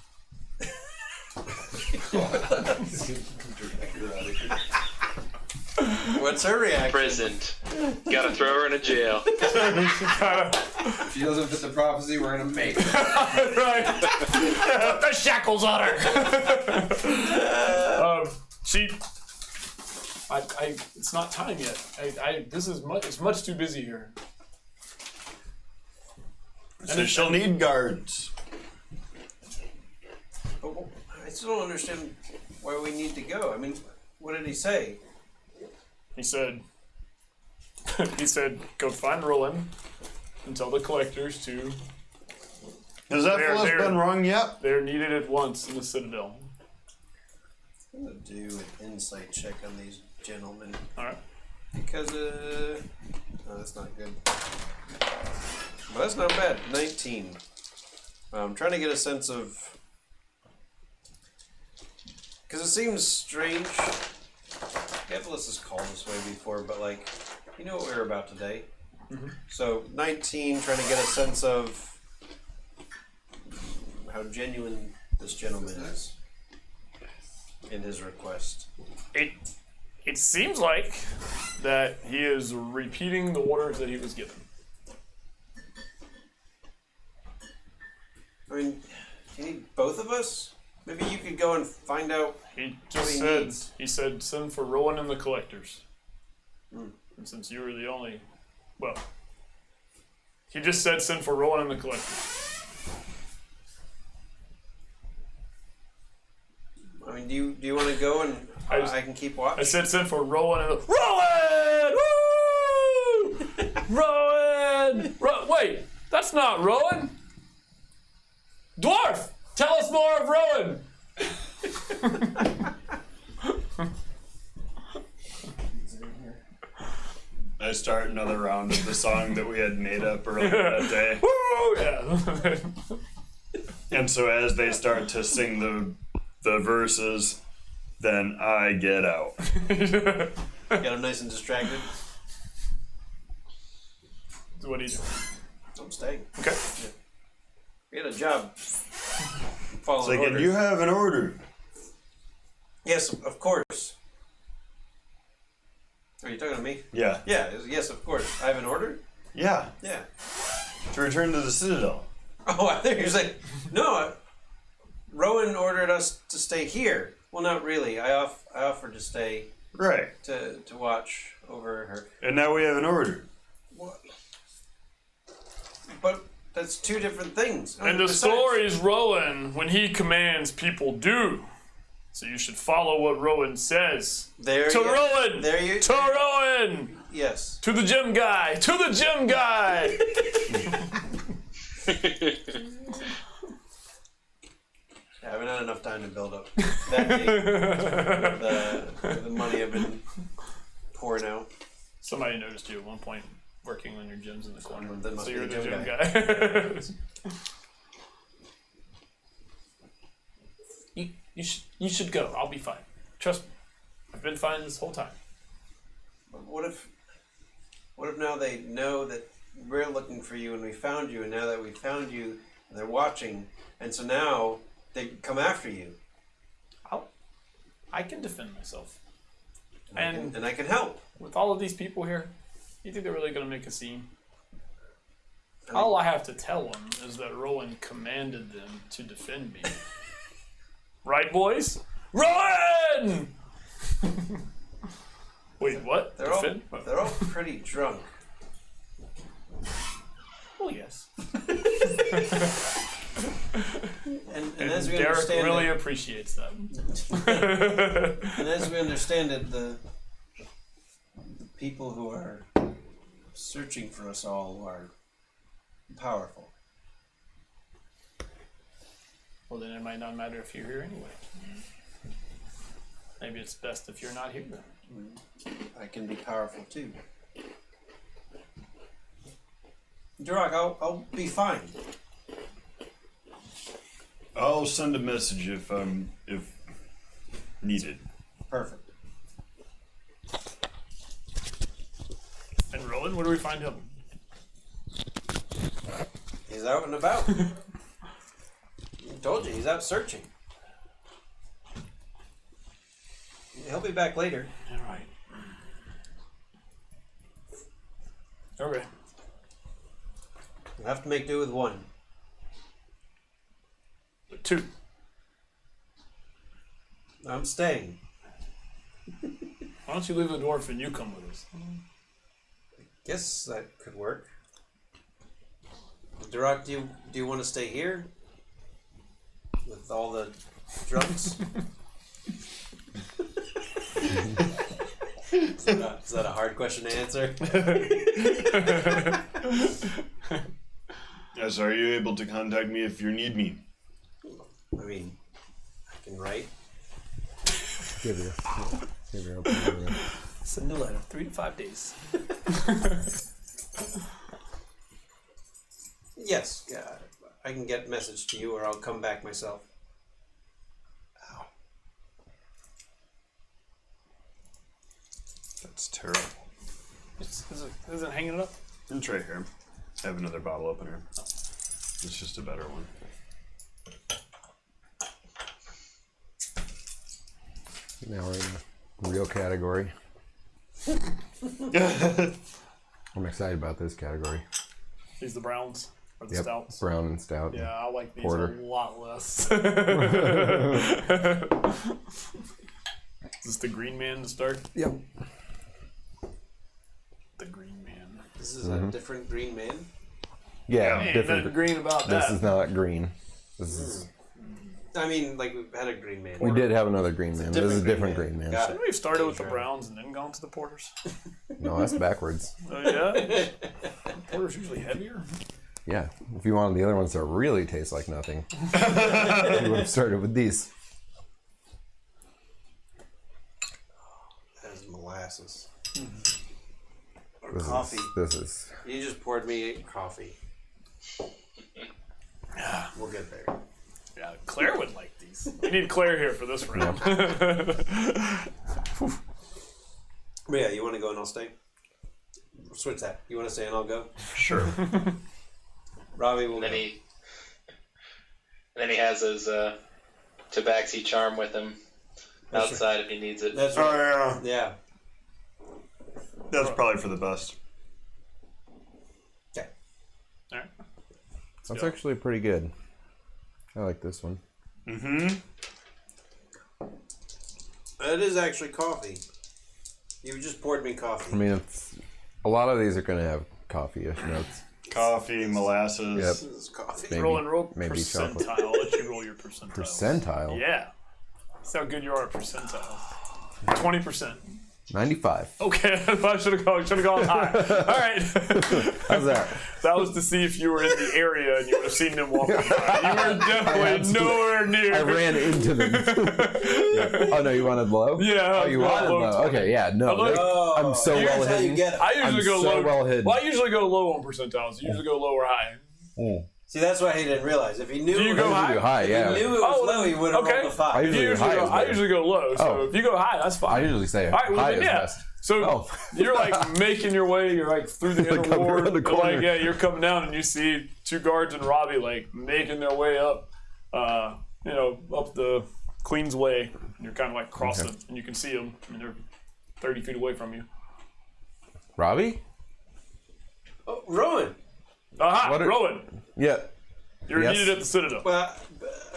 What's her reaction? Imprisoned. Gotta throw her in a jail. If she doesn't fit the prophecy, we're gonna make her. right. Put the shackles on her. It's not time yet. It's much too busy here. So she'll need guards. But I still don't understand why we need to go. I mean, what did he say? He said, go find Roland and tell the collectors to. Has that There, fellow's there. been wrong yet? They're needed at once in the Citadel. I'm gonna do an insight check on these gentlemen All right. because no, that's not good. Well, that's not bad. 19. I'm trying to get a sense of Because it seems strange. Emelis has called this way before, but like, you know what we were about today. Mm-hmm. So 19, trying to get a sense of how genuine this gentleman is in his request. It seems like that he is repeating the orders that he was given. I mean, do you need both of us? Maybe you could go and find out. He What just he said, needs. he said, send for Rowan and the collectors. Hmm. And since you were the only, well, he just said send for Rowan and the collectors. I mean, do you want to go and I can keep watch? I said send for Rowan and the, Rowan! Woo! Rowan! Wait, that's not Rowan. Dwarf, tell us more of Rowan. I start another round of the song that we had made up earlier that day. Woo! Yeah. And so as they start to sing the verses, then I get out. Got him nice and distracted. So what do you do? I'm staying. Okay. We had a job. It's Following like, orders. you have an order. Yes, of course. Are you talking to me? Yeah. Yeah, yes, of course. I have an order? Yeah. Yeah. To return to the Citadel. Oh, I think you're saying, no, Rowan ordered us to stay here. Well, not really. I offered to stay Right. to watch over her. And now we have an order. What? But that's two different things. And the Besides- story is Rowan, when he commands, people do. So you should follow what Rowan says. There To you Rowan! There you To Rowan! Yes. To the gym guy! To the gym guy! I haven't had enough time to build up that day. the money I've been pouring out. Somebody noticed you at one point working on your gyms in the corner. That must So be you're the the gym gym guy. You should go. I'll be fine. Trust me. I've been fine this whole time. But what if now they know that we're looking for you and we found you, and now that we found you, they're watching, and so now they come after you, I can defend myself. and I can help. With all of these people here, you think they're really going to make a scene? All I have to tell them is that Rowan commanded them to defend me. Right, boys? Rowan! Wait, what? They're all pretty drunk. Oh, yes. And And as we Derek understand really it, appreciates that. and as we understand it, the people who are searching for us all are powerful. Well, then it might not matter if you're here anyway. Maybe it's best if you're not here then. I can be powerful too. Durak, I'll be fine. I'll send a message if needed. Perfect. And Rowan, where do we find him? He's out and about. I told you, he's out searching. He'll be back later. All right. Okay. You'll have to make do with one. 2. I'm staying. Why don't you leave the dwarf and you come with us? Guess that could work. Durak, do you want to stay here? With all the drunks? Is that a hard question to answer? Yes, are you able to contact me if you need me? I mean, I can write. Give your Send a letter. 3 to 5 days. Yes, yeah, I can get a message to you, or I'll come back myself. It's terrible. Is it hanging it up? It's right here. I have another bottle opener. It's just a better one. Now we're in the real category. I'm excited about this category. These the browns or the Yep, stouts? brown and stout. Yeah, I like these Porter. a lot less. Is this the Green Man to start? Yep. The Green Man. This is a different green man. Yeah, Ain't different. nothing green about that. This is not green. This is. I mean, like we've had a green man. We did have another green man. This is a different green green man. Got Shouldn't it. we have started with the browns and then gone to the porters? No, that's backwards. Oh yeah. Porter's usually heavier. Yeah, if you wanted the other ones to really taste like nothing, you would have started with these. That's molasses. Or This coffee. This is. You just poured me coffee. We'll get there. Yeah, Claire would like these. We need Claire here for this round. But yeah, you want to go and I'll stay? Switch that. You want to stay and I'll go? Sure. Robbie will And then go. he has his tabaxi charm with him outside if he needs it. That's Oh right. yeah. Yeah. That's probably for the best. Okay. All right. That's actually pretty good. I like this one. Mm-hmm. It is actually coffee. You just poured me I coffee. mean, it's a lot of these are going to have coffee-ish notes. Coffee, molasses. Yep. This is coffee. Maybe- Roll maybe percentile. chocolate. I'll let you roll your percentile. Percentile. Yeah. That's how good you are at percentile. 20%. 95. Okay, I should have gone high. All right. How's that? That was to see if you were in the area and you would have seen them walking by. You were definitely nowhere near. I ran into them. Yeah. Oh no, you wanted low? Yeah. Oh, you wanted low. Okay, yeah, no. Look, I'm so Here's well how you hidden. get it. I usually go so low. well hidden. Well, I usually go low on percentiles. You usually go low or high. See, that's why he didn't realize. If he knew, Do you it go was- high? do high, if yeah. he knew it was low, he would have okay. rolled a 5. I usually You go high. I usually go low. So Oh. if you go high, that's fine. I usually say All right, well, high then, is yeah. best. So Oh. you're like making your way. You're like through the inner Coming ward. around the But, like corner. yeah, you're coming down and you see two guards and Robbie like making their way up. Up the Queen's Way. And you're kind of like crossing, and you can see them. I mean, they're 30 feet away from you. Robbie? Oh, Rowan. Aha, What are- Rowan. Yeah. You're Yes. needed at the Citadel. Well,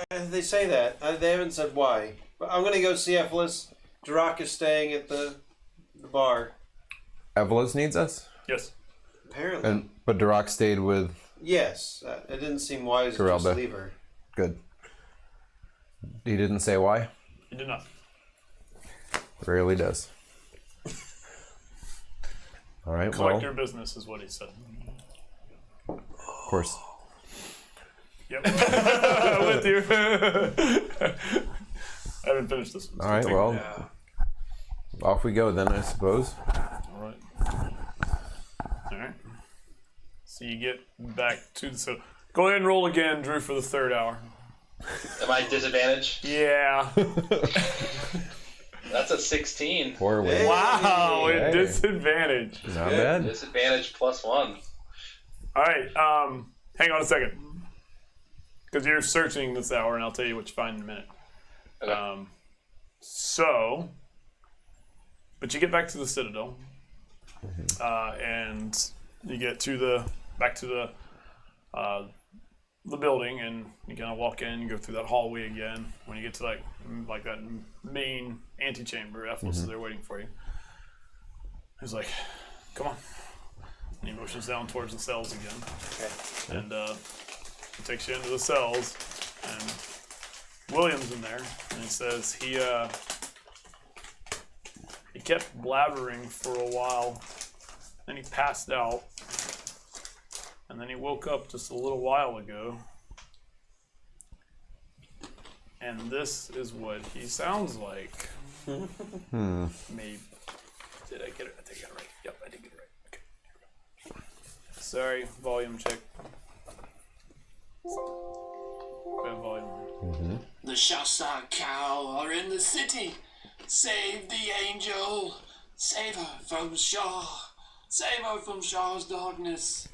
they say that. They haven't said why. But I'm going to go see Emelis. Durak is staying at the bar. Evelis needs us? Yes. Apparently. But Durak stayed with Yes. It didn't seem wise to just Corelba. leave her. good. He didn't say why? You did not. Rarely does. All right, Collect well, your business is what he said. of course. Yep. I'm with you. I haven't finished this one. All right, well, off we go then, I suppose. All right. All right. So you get back to the. So go ahead and roll again, Drew, for the third hour. Am I disadvantaged? Yeah. That's a 16. 4 wins. Wow. Hey. At disadvantage. Not bad. Disadvantage +1. All right. Hang on a second. Because you're searching this hour, and I'll tell you what you find in a minute. Okay. But you get back to the Citadel, and you get to back to the building, and you kind of walk in, you go through that hallway again. When you get to like that main antechamber, Emelis is there waiting for you. He's like, "Come on." And he motions down towards the cells again, and he takes you into the cells, and William's in there, and he says he kept blabbering for a while, then he passed out, and then he woke up just a little while ago, and this is what he sounds like. Maybe. Did I get it? I think I got it right. Yep, I did get it right. Okay, here we go. Sorry, volume check. We have volume on. The Shasta cow are in the city. Save the angel. Save her from Shaw. Save her from Shaw's darkness.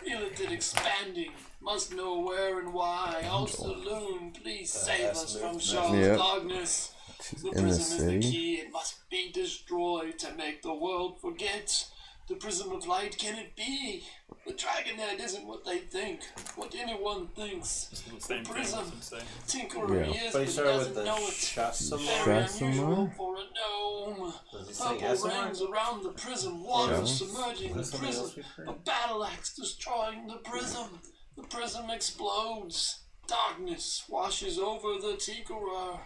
Feel it expanding. Must know where and why. Oh, Saloon, please save us from Shaw's Yep. darkness. She's The in the prism is the city. key. It must be destroyed to make the world forget. The prism of light, can it be? The dragonhead isn't what they think. What anyone thinks. This is the same thing. prism. That's insane. Tinkerer Yeah. he is, But he but started with doesn't the know it. Shasama. Very Shasama? unusual for a gnome. Does he sing Purple SMR? rings around the prism, water Yeah. submerging the Is that something prism, else we've heard? a battle axe destroying the prism. The prism explodes. Darkness washes over the tinkerer.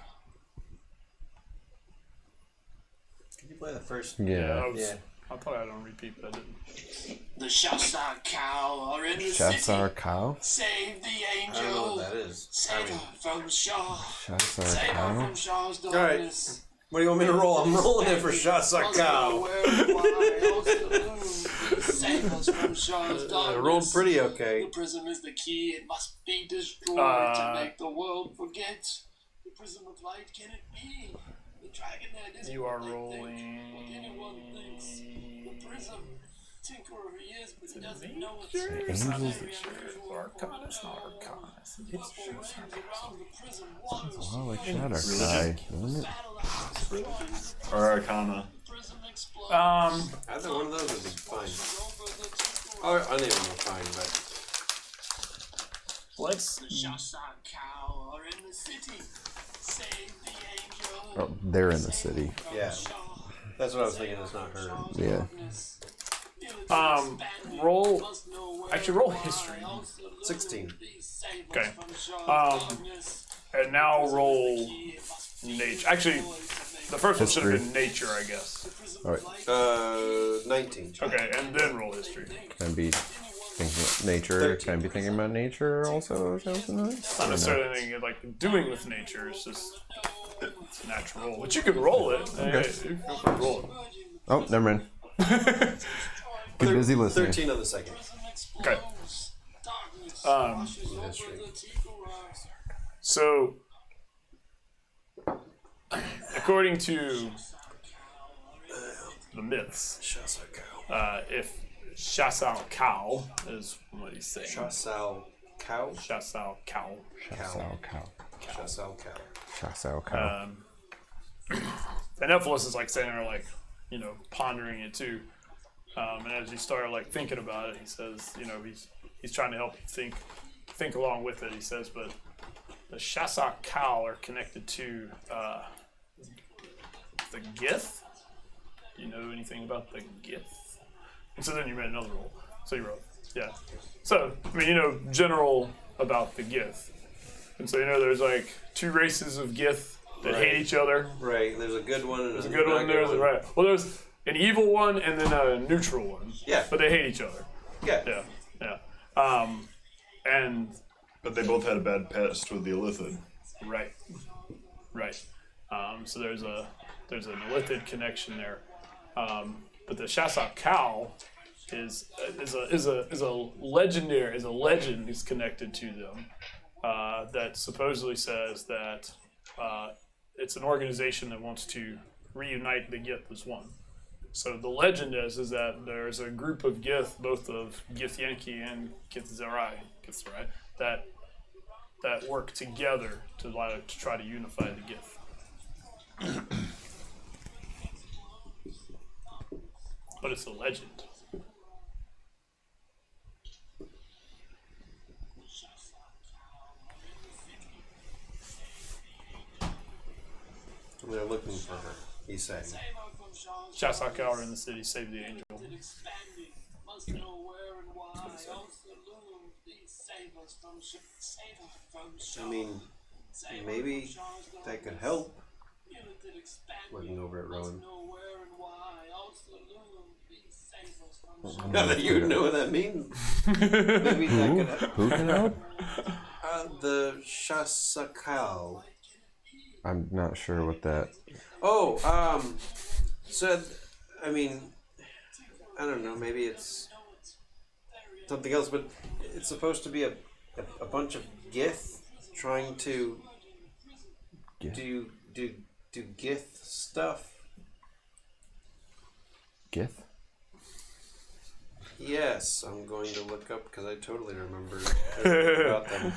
Can you play the first? Yeah. Yeah. I thought I had on repeat, but I didn't. The Shasta cow are in the Shots city. our cow. Save the I don't know angel. what that is. Save her from Shaw. Shots our Save her cow. from Shaw's right. darkness. What do you want me to roll? I'm rolling it for Shasa Cow. Save us from Shaw's I darkness. rolled pretty okay. The prism is the key. It must be destroyed to make the world forget. The prism of light, can it be? The dragonhead isn't You are what they rolling. think, what anyone thinks. The prism. Tinkerer he is, but he doesn't know it. It's not Very nature. unusual Arcana, for a it's not gnome. arcana. It's Purple rings around the prism, water Oh, like submerging Shadow the Guy, prism. doesn't it? Battle axe destroying the prism. Or Arcana. Prism explodes. Either one of those would be fine. Over the tinkerer. Or uneven would be fine, but let's. The Shasta cow are in the city. Save the angel. Oh, they're in the city. yeah. That's what I was thinking. It's not her. Yeah. Roll. Actually, roll history. 16. Okay. And now roll nature. Actually, the first one should have been nature, I guess. All right. 19. Okay, and then roll history. Can I be thinking nature? Can I be thinking about nature also? Not necessarily anything like doing with nature. It's just it's a natural roll. But you can roll it. Okay. You feel free to roll it. Oh, never mind. Get busy listening. 13 on the second. Okay. So, according to the myths, if Shasal Cow is what he's saying. Shasal Cow? Shasal Cow. Shasao cow. Shasal Cow. Shasao cow. And Emelis is like sitting there, like, you know, pondering it too. And as he started like thinking about it, he says, you know, he's trying to help you think along with it. He says, but the Shasok cow are connected to the Gith. Do you know anything about the Gith? And so then you made another roll. So you wrote, yeah. So I mean, you know, general about the Gith. And so you know, there's like two races of Gith that hate each other. Right, there's a good one and There's a good one. There's a right. Well, there's an evil one and then a neutral one. Yeah. But they hate each other. Yeah. Yeah. And But they both had a bad past with the Illithid. right. So there's an Illithid connection there. But the Shasok cow is a legend is connected to them that supposedly says that it's an organization that wants to reunite the Gith as one. So the legend is that there's a group of Gith, both of Gith Yankee and Gith Zerai, that work together to try to unify the Gith. But it's a legend. They're looking for her, he's saying. Shasok are in the city, save the angel. I mean, maybe that could help. Looking over at Rowan. Now that you know what that means. Maybe that could help. Who can help? The Shasakal. I'm not sure what that. Oh, so, I mean, I don't know, maybe it's something else, but it's supposed to be a bunch of Gith trying to Gith? do Gith stuff. Gith? Yes, I'm going to look up because I totally remember everything about them.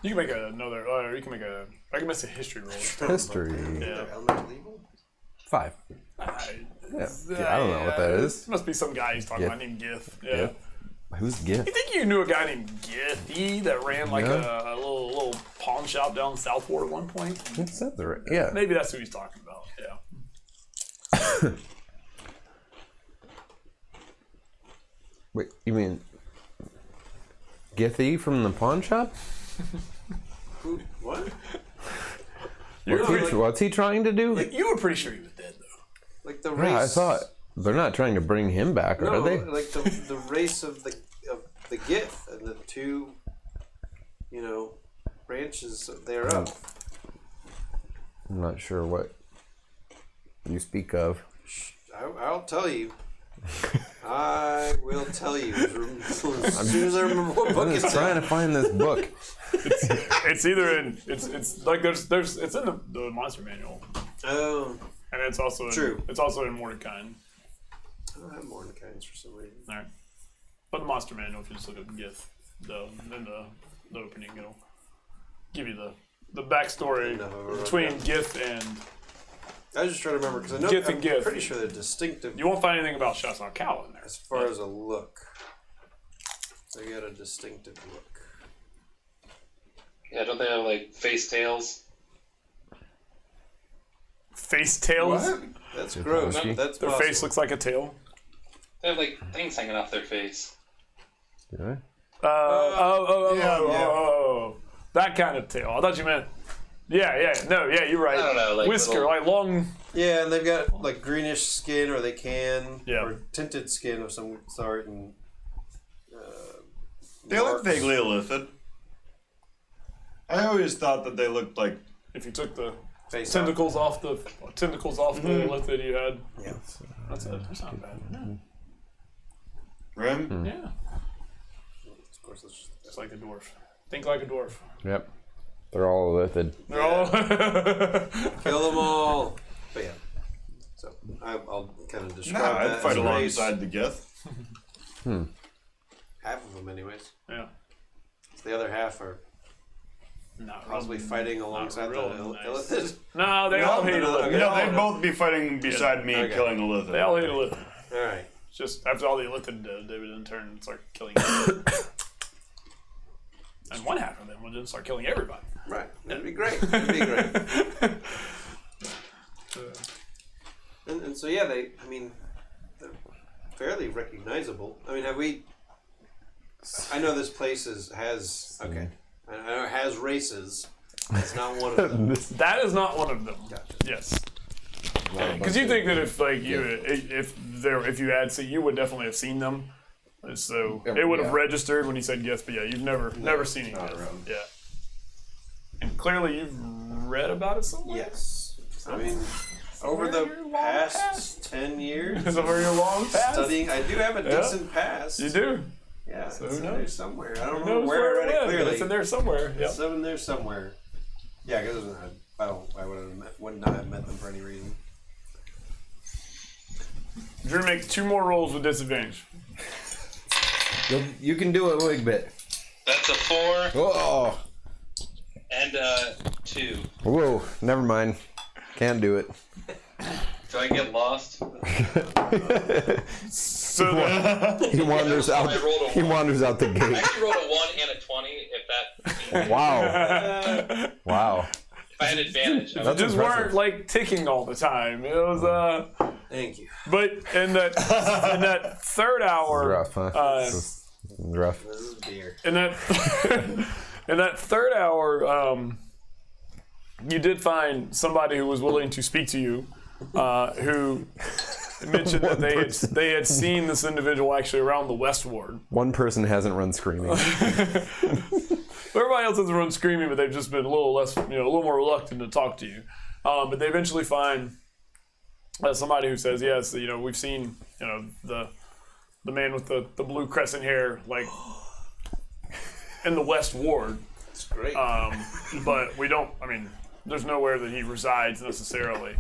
You can make another. Or you can make a. I can make a history roll. History. Yeah. Elemental evil? 5. Yeah, I don't know what that is. Must be some guy he's talking Gith. about named Gith. Yeah. Gith? Who's Gith? You think you knew a guy named Githy that ran like Yeah. a little pawn shop down Southport at one point? It said the right. Yeah. Maybe that's who he's talking about. Yeah. Wait, you mean Githy from the pawn shop? Who? What? What's he trying to do? You were pretty sure he was dead, though. Like the race. Yeah, I thought they're not trying to bring him back, No, are they? like the race of the Gith and the two, branches thereof. I'm not sure what you speak of. I'll tell you. I will tell you as soon as I remember what book I'm it's just trying to find this book. It's either in it's like there's it's in the monster manual, Oh, and it's also True. It's also in Mordecai. I don't have Mordecai's for some reason. All right, but the monster manual, if you just look at Gith, in the opening, it'll give you the backstory No, between okay. Gith and. I was just trying to remember because I know Gith and I'm Gith. pretty sure they're distinctive You won't find anything about Shasar Kal in there. as far as a look. They got a distinctive look. Yeah, don't they have like face tails? Face tails. What? That's gross. Whiskey. That's Their possible. face looks like a tail. They have like things hanging off their face. Did I? Oh, that kind of tail. I thought you meant. Yeah, you're right. I don't know, like whisker, little- like long. Yeah, and they've got like greenish skin, or they can, Yeah. or tinted skin of some sort, and They look marks. vaguely illithid. I always thought that they looked like. If you took the face tentacles off the lip that you had, Yeah. that's it. That's not bad. Yeah. Rim? Yeah. Of course, that's just It's like a dwarf. Think like a dwarf. Yep. They're all lithid. They're all. kill them all. But yeah, so I'll kind of describe Nah, that I'd fight as a race. alongside the Gith. Half of them, anyways. Yeah. The other half are Not possibly fighting alongside the real nice. illithid. No, they all hate a lip. okay. No, they'd both be fighting beside me, Okay. killing a lizard. They all hate a lip. All right. It's just after all the illithid they would in turn start killing you. And one half of them would then start killing everybody. Right. That'd be great. That'd be great. And so yeah, they're fairly recognizable. I mean, have we? I know this place has okay. I know it has races. It's not one of them. That is not one of them. Gotcha. Yes. Because you think that if like if you had, you would definitely have seen them. So it would have registered when you said yes, but yeah, you've never seen it. Yeah. And clearly you've read about it somewhere. Yes. I mean, over the past 10 years, Over your long past. studying, I do have a decent past. You do. Yeah. So it's who in knows? there somewhere. I don't Who know knows where I it read it went, but clearly. It's in there somewhere. Yep. It's in there somewhere. Yeah, because I would not have met them for any reason. Drew makes 2 more rolls with disadvantage. You can do it a big bit. That's a 4 Oh. and 2. Whoa. Never mind. Can't do it. Do I get lost? So He wanders out. I rolled a He one. wanders out the I gate. actually rolled a 1 and a 20. If that, Wow. Wow. if I had advantage, I That's would. just impressive. weren't like ticking all the time. It was Thank you. but in that third hour, Rough, huh? This is rough. This is beer. in that third hour, you did find somebody who was willing to speak to you, who mentioned that they had seen this individual actually around the West Ward. One person hasn't run screaming. Everybody else has run screaming, but they've just been a little less, a little more reluctant to talk to you. But they eventually find somebody who says, yes, we've seen, the man with the blue crescent hair, like in the West Ward. It's great. But we don't. I mean, there's nowhere that he resides necessarily.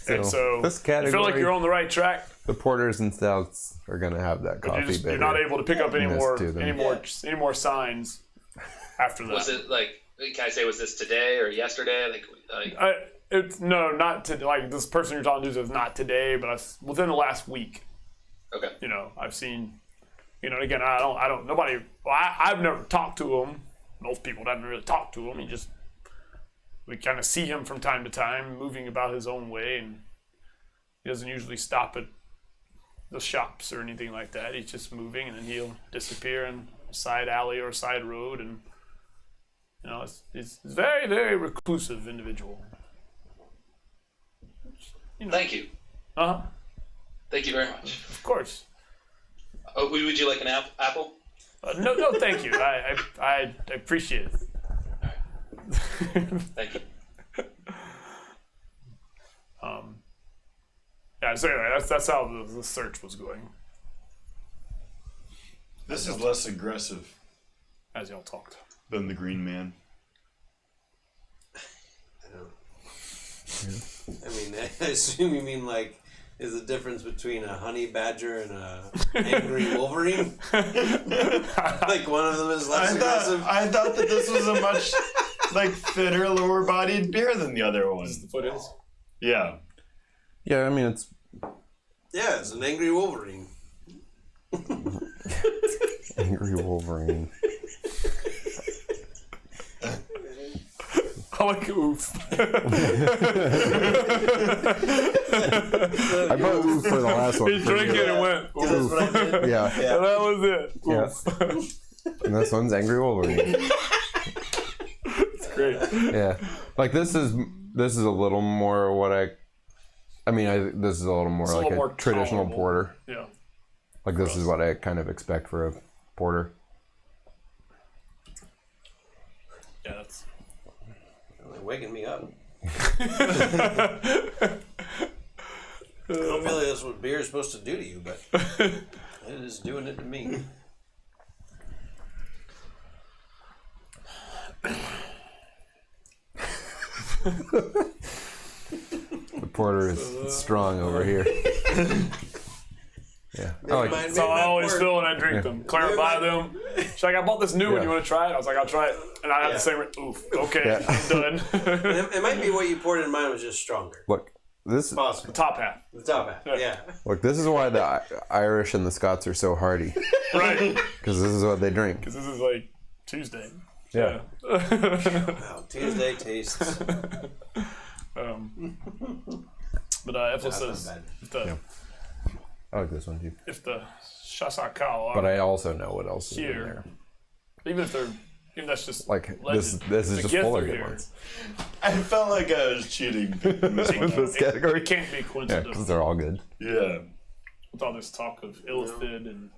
And so this you feel like category- you're on the right track. The porters and stouts are gonna have that But coffee. you're not able to pick up any more to them. any more signs after that. Was it like? Can I say was this today or yesterday? It's no, not to like this person you're talking to is not today, but within the last week. Okay. You know, I've seen. You know, again, I don't. Nobody. Well, I've never talked to him. Most people haven't really talked to him. We kind of see him from time to time, moving about his own way, and he doesn't usually stop at the shops or anything like that. He's just moving, and then he'll disappear in a side alley or a side road, and you know, it's a very, very reclusive individual. You know. Thank you. Thank you very much. Of course. Oh, would you like an apple? No, thank you. I appreciate it. Thank you. Yeah. So anyway, that's how the search was going This is less aggressive as y'all talked. than the Green Man. I mean, I assume you mean like, is the difference between a honey badger and a angry Wolverine? Like one of them is less aggressive. I thought that this was a much like thinner, lower-bodied beer than the other one. The foot is. Yeah. Yeah, I mean it's Yeah, it's an angry Wolverine. angry Wolverine. I like oof. I bought oof for the last one. He drank it and went. That's Oof. what I did. Yeah. And that was it. Yeah. Oof. And this one's angry Wolverine. It's great. Yeah. Like this is a little more what this is a little more It's a like little a more traditional tolerable. porter. Yeah. Like this is what I kind of expect for a porter. Yeah, that's. They're waking me up. I don't feel like that's what beer is supposed to do to you, but it is doing it to me. The porter is strong over here. Yeah. I like Mine That's how I made always that feel work. when I drink them. Claire buy them. She's like, I bought this new one. Yeah. You want to try it? I was like, I'll try it. And I had Yeah. the same. Oof. Okay, Yeah. I'm done. It might be what you poured in mine was just stronger. look. This Possible. Top half. The top half. Yeah. look. This is why the Irish and the Scots are so hardy Right. because this is what they drink. Because this is like Tuesday. Yeah. Wow. Tuesday tastes. But Emelis That's says not bad. if the I like this one too. if the Shasakal But I also know what else is in Here. there. even that's just Like legend. this is The just gift fuller are good here. ones. I felt like I was cheating picking this one This up. category. It can't be Yeah, coincidental. because they're all good. Yeah. With all this talk of Illithid and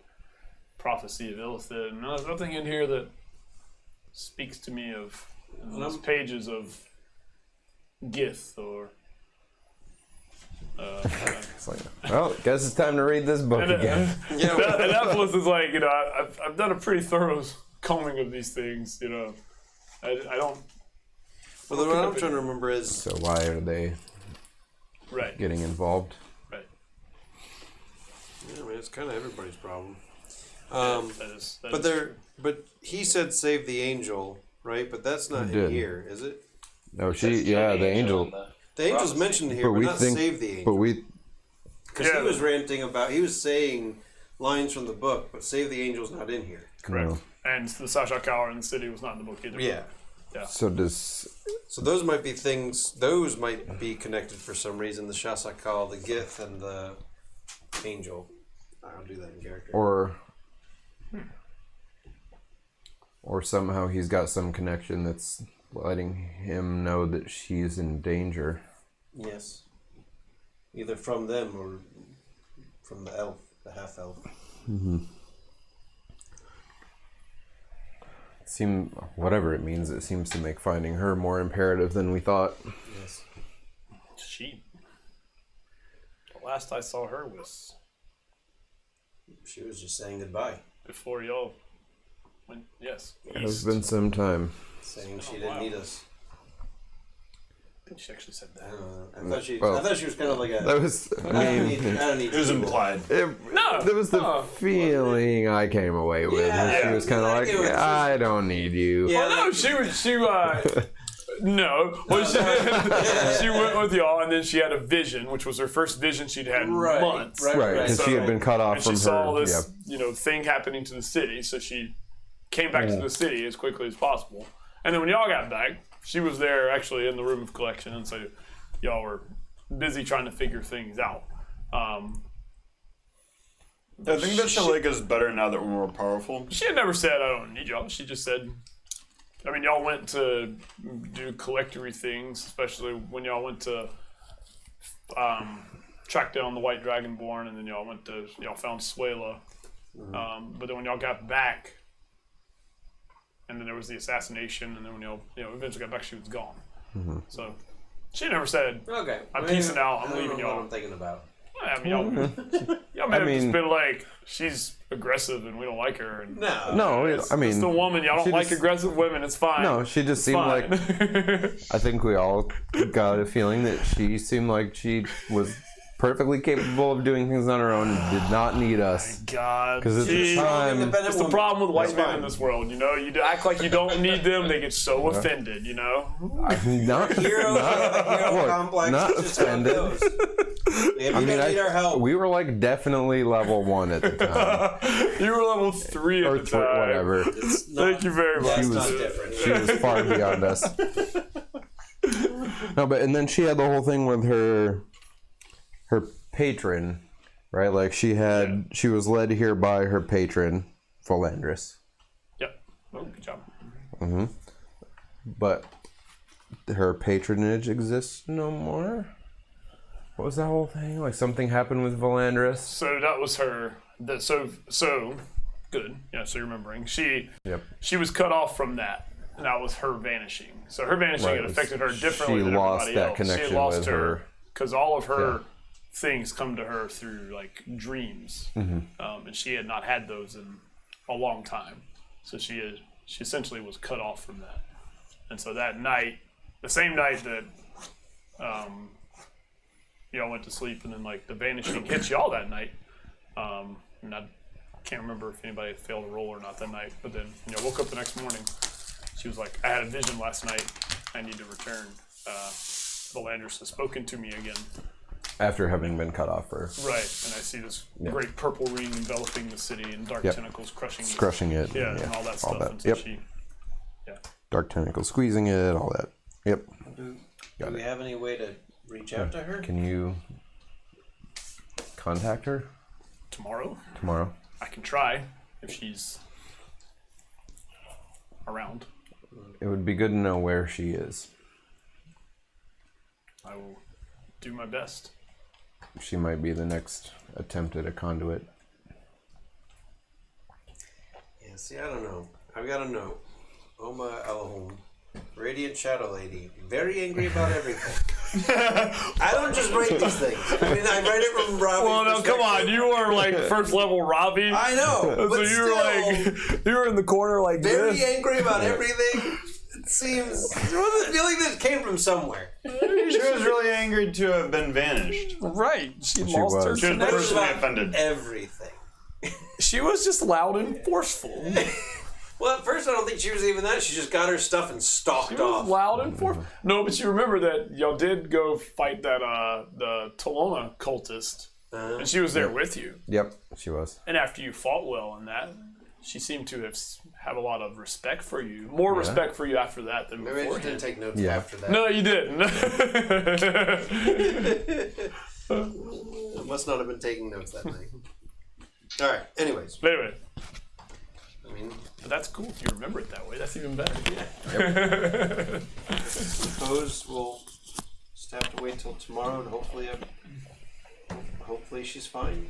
prophecy of Illithid, and there's nothing in here that speaks to me of those pages of Gith or. It's like, well, guess it's time to read this book again. And Emelis is like, you know, I've done a pretty thorough combing of these things, you know. I don't. Well, what I'm trying to remember is So why are they Right. getting involved? Right. I mean, it's kind of everybody's problem. That But he said save the angel, right? But that's not He in did. here, is it? No, Says the angel. The angel's mentioned here, but, we not think, save the angel. but we Because he was ranting about, he was saying lines from the book, but save the angel's not in here. Correct. No. And the Sashakal in the city was not in the book either. Yeah. So does So those might be things, those might be connected for some reason. The Shasakal, the Gith, and the angel. I'll do that in character. or somehow he's got some connection that's letting him know that she's in danger. Yes. Either from them or from the elf, the half elf. Whatever it means, it seems to make finding her more imperative than we thought. Yes. She. The last I saw her was She was just saying goodbye, before y'all went. Yes. It's East. been some time. saying she Oh, didn't wow. need us. think she actually said that. I thought she was kind of like a. That was. I don't need It was people. implied. No, That was the feeling I came away with. Yeah, She was kind of I like, get what you're I don't need you. Yeah. Well, no, she no. Well, she went with y'all, and then she had a vision, which was her first vision she'd had in months. Right, because she had been cut off And from she saw her. this, thing happening to the city, so she came back to the city as quickly as possible. And then when y'all got back, she was there actually in the room of collection, and so y'all were busy trying to figure things out. I think that she'll like us better now that we're more powerful. She had never said, I don't need y'all. She just said, y'all went to do collectory things, especially when y'all went to track down the White Dragonborn, and then y'all found Suela. But then when y'all got back, and then there was the assassination, and then when y'all eventually got back, she was gone. So she never said, Okay. I'm peacing out, I'm leaving What y'all. I'm thinking about. Y'all may have just been like, she's aggressive and we don't like her. And No, I mean, it's the woman. Y'all don't like aggressive women. It's fine. No, she just seemed like. I think we all got a feeling that she seemed like she was perfectly capable of doing things on her own and did not need us. God, Because at the time, it's the problem with white men in this world. You act like you don't need them, they get so offended. not Hero complex. not It's just how it offended. goes. If you don't need our help. We were like definitely level 1 at the time. You were level 3 at Or the time. whatever. Thank you very much. That's was- not different. She was far beyond us. No, and then she had the whole thing with her patron, right? Like she was led here by her patron, Volandris. Yep. Oh, good job. But her patronage exists no more. What was that whole thing? Like something happened with Volandris? So that was her. So good. Yeah. So you're remembering. She was cut off from that. And that was her vanishing. So her vanishing had affected her differently than everybody else. Connection she lost with her. because all of her things come to her through like dreams, and she had not had those in a long time. So she essentially was cut off from that. And so that night, the same night that y'all went to sleep, and then like the vanishing hits y'all that night. And I can't remember if anybody had failed a roll or not that night. But then woke up the next morning. She was like, I had a vision last night. I need to return. Volandris has spoken to me again. After having been cut off for... Right, and I see this great purple ring enveloping the city and dark tentacles crushing it. Yeah, and all that stuff. And so she, dark tentacles squeezing it, all that. Yep. Do we have any way to reach out to her? Can you contact her tomorrow, tomorrow? I can try if she's around. It would be good to know where she is. I will do my best. She might be the next attempt at a conduit. Yeah, see, I don't know. I've got a note. Oma Alahum, Radiant Shadow Lady, very angry about everything. I don't just write these things. I mean, I write it from Robbie's Well, no, come on. You were like first level Robbie. I know, So but you still, were like, you were in the corner like very this. angry about everything. It seems... I feel like this came from somewhere. She was really angry to have been vanished. Right. She lost was. her She was connection. personally offended. Everything. She was just loud and forceful. Well, at first I don't think she was even that. She just got her stuff and stalked She was off. loud and forceful. No, but you remember that y'all did go fight that the Tolona cultist, and she was there with you. Yep, she was. And after you fought well in that, she seemed to have a lot of respect for you. More respect for you after that than Maybe I before. just didn't take notes Yeah. after that. No, you didn't. I must not have been taking notes that night. All right. Anyways, But anyway, I mean, but that's cool. If you remember it that way, that's even better. I suppose we'll just have to wait till tomorrow, and hopefully she's fine.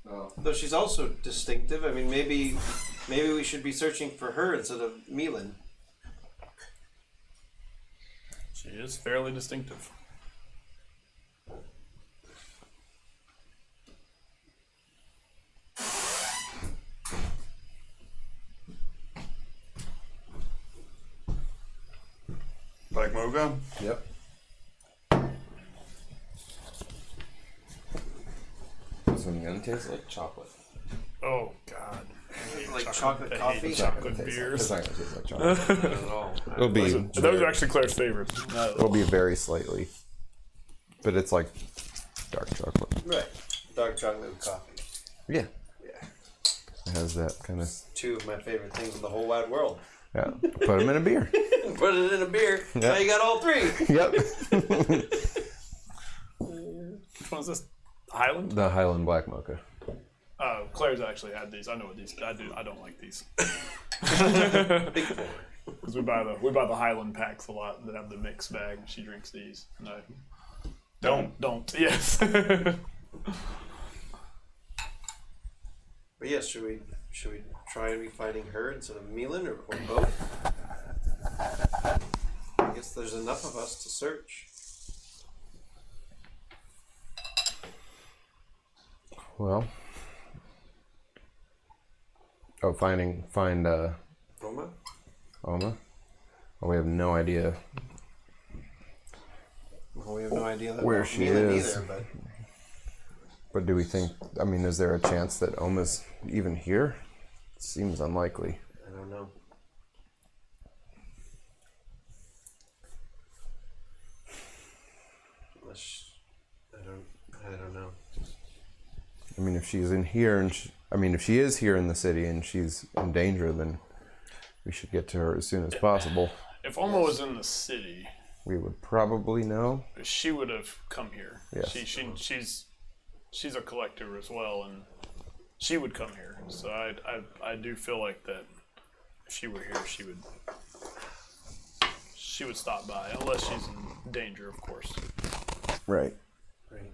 Oh. Though she's also distinctive. I mean, maybe we should be searching for her instead of Milan. She is fairly distinctive. Like Moga? Yep. isn't gonna taste like chocolate. Oh God. I hate Like chocolate I hate coffee? chocolate It's beers. not gonna taste like chocolate. Not at all. It'll be Those are actually Claire's favorites. it'll be very slightly, but it's like dark chocolate. Right. Dark chocolate with coffee. Yeah, Yeah. it has that kind of. Two of my favorite things in the whole wide world. Yeah, put them in a beer. Put it in a beer. Now you got all three. Yep. Which one's this? Highland? The Highland Black Mocha. Claire's actually had these. I know what these. I don't like these. Big four. Because we buy the Highland packs a lot that have the mixed bag. She drinks these. No. Don't. Yes. But yes, should we try and be fighting her instead of Milan or both? I guess there's enough of us to search. Well. Oh, find Roma? Oma. Oh, we have no idea Well, we have no idea where about she Milan is. either, but But do we think? I mean, is there a chance that Oma's even here? Seems unlikely. I don't know. Unless I don't know. I mean, if she's in here and if she is here in the city and she's in danger, then we should get to her as soon as possible. If Oma was in the city, We would probably know. she would have come here. Yes. She's a collector as well, and she would come here. So I do feel like that if she were here, she would stop by, unless she's in danger, of course, Right. Right.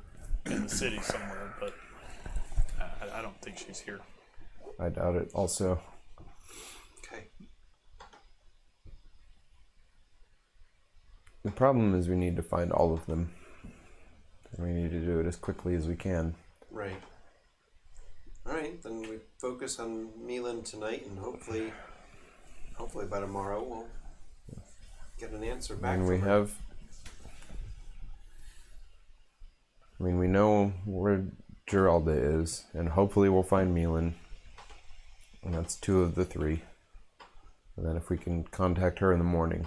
in the city somewhere. But I don't think she's here. I doubt it. Also, Okay. the problem is we need to find all of them. And we need to do it as quickly as we can. Right. All right, then we focus on Milan tonight, and hopefully by tomorrow we'll get an answer back. And from we her. have. I mean, we know where Geralda is, and hopefully we'll find Milan. And that's 2 of the 3. And then if we can contact her in the morning.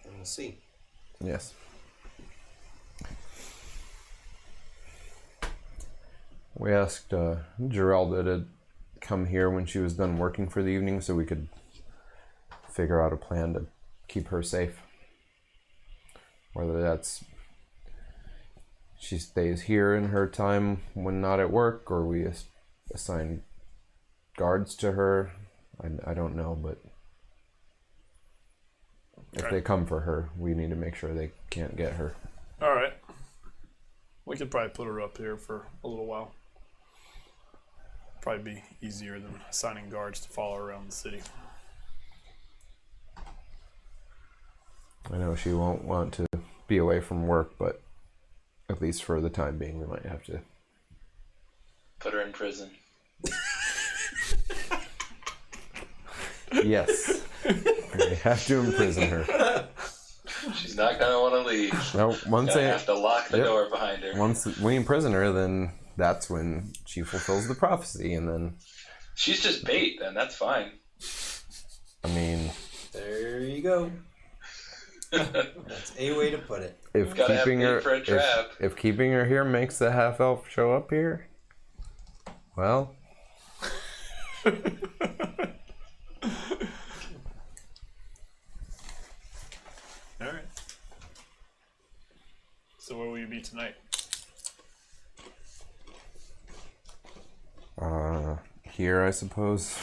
And we'll see. Yes. We asked Geralda to come here when she was done working for the evening so we could figure out a plan to keep her safe. Whether that's she stays here in her time when not at work, or we assign guards to her. I don't know, but if they come for her, we need to make sure they can't get her. All right. We could probably put her up here for a little while. Probably be easier than assigning guards to follow her around the city. I know she won't want to be away from work, but at least for the time being, we might have to. Put her in prison. Yes. We have to imprison her. She's not gonna want to leave. No, once Gonna they, have to lock the Yep. door behind her. once we imprison her, then that's when she fulfills the prophecy, and then, She's just bait, then that's fine. I mean, There you go. That's a way to put it. if Gotta have keeping bait her for a trap. if keeping her here makes the half elf show up here, well, All right. So where will you be tonight? here I suppose.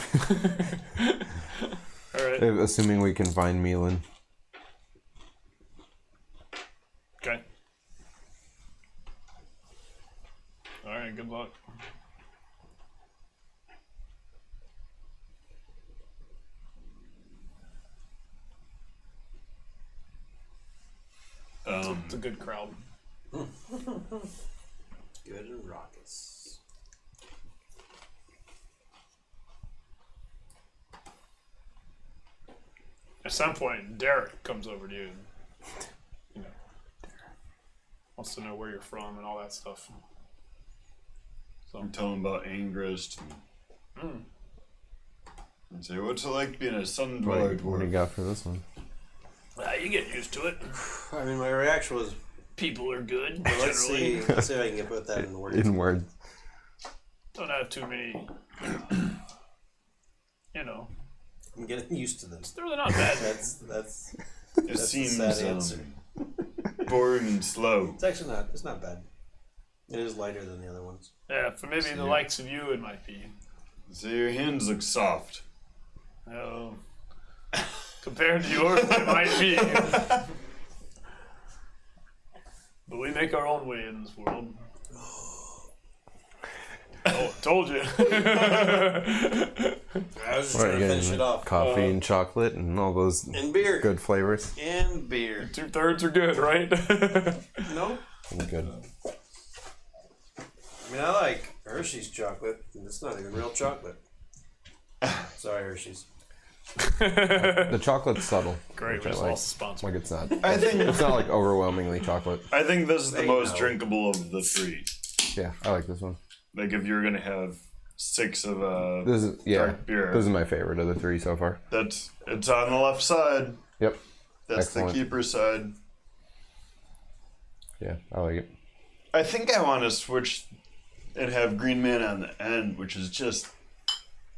All right. Assuming we can find Milan. Okay. All right. Good luck. It's a good crowd. Good and raucous. At some point, Derek comes over to you and, wants to know where you're from and all that stuff. So I'm telling him about Angrist. And say, what's it like being a sun dweller What do you dwarf? got for this one? you get used to it. I mean, my reaction was, People are good. well, let's see if I can put that in words. In words. Don't have too many. You know, I'm getting used to this. they're really not bad. That's It That's a seems sad answer. boring and slow. It's actually not. It's not bad. It is lighter than the other ones. Yeah, for maybe the likes of you, it might be. So your hands look soft. Oh, compared to yours, it might be. But we make our own way in this world. Oh, told you. I was just What, trying to finish it off. Coffee and chocolate and all those And beer. good flavors. And beer. 2/3 are good, right? No? Good. I mean, I like Hershey's chocolate, and it's not even real chocolate. Sorry, Hershey's. The chocolate's subtle. Great, which we I just like. lost the sponsor. Like it's not. I think It's not like overwhelmingly chocolate. I think this is the They most know. drinkable of the three. Yeah, I like this one. Like if you're gonna have 6 of This is dark beer, This is my favorite of the three so far. it's on the left side. Yep. That's Excellent. the keeper side. Yeah, I like it. I think I want to switch and have Green Man on the end, which is just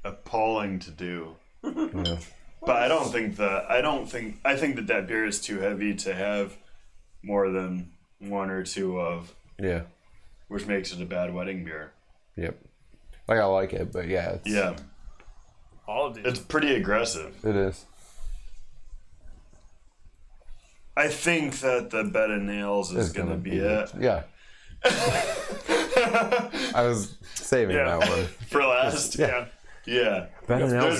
appalling to do. Yeah. But I think that beer is too heavy to have more than 1 or 2 of, Yeah. which makes it a bad wedding beer. Yep. Like I like it, but yeah, it's, Yeah, All of these. it's pretty aggressive. it is. I think that the bed of nails is It's gonna be it. Yeah. I was saving Yeah. that one. For last. Yeah. Yeah. Bed of nails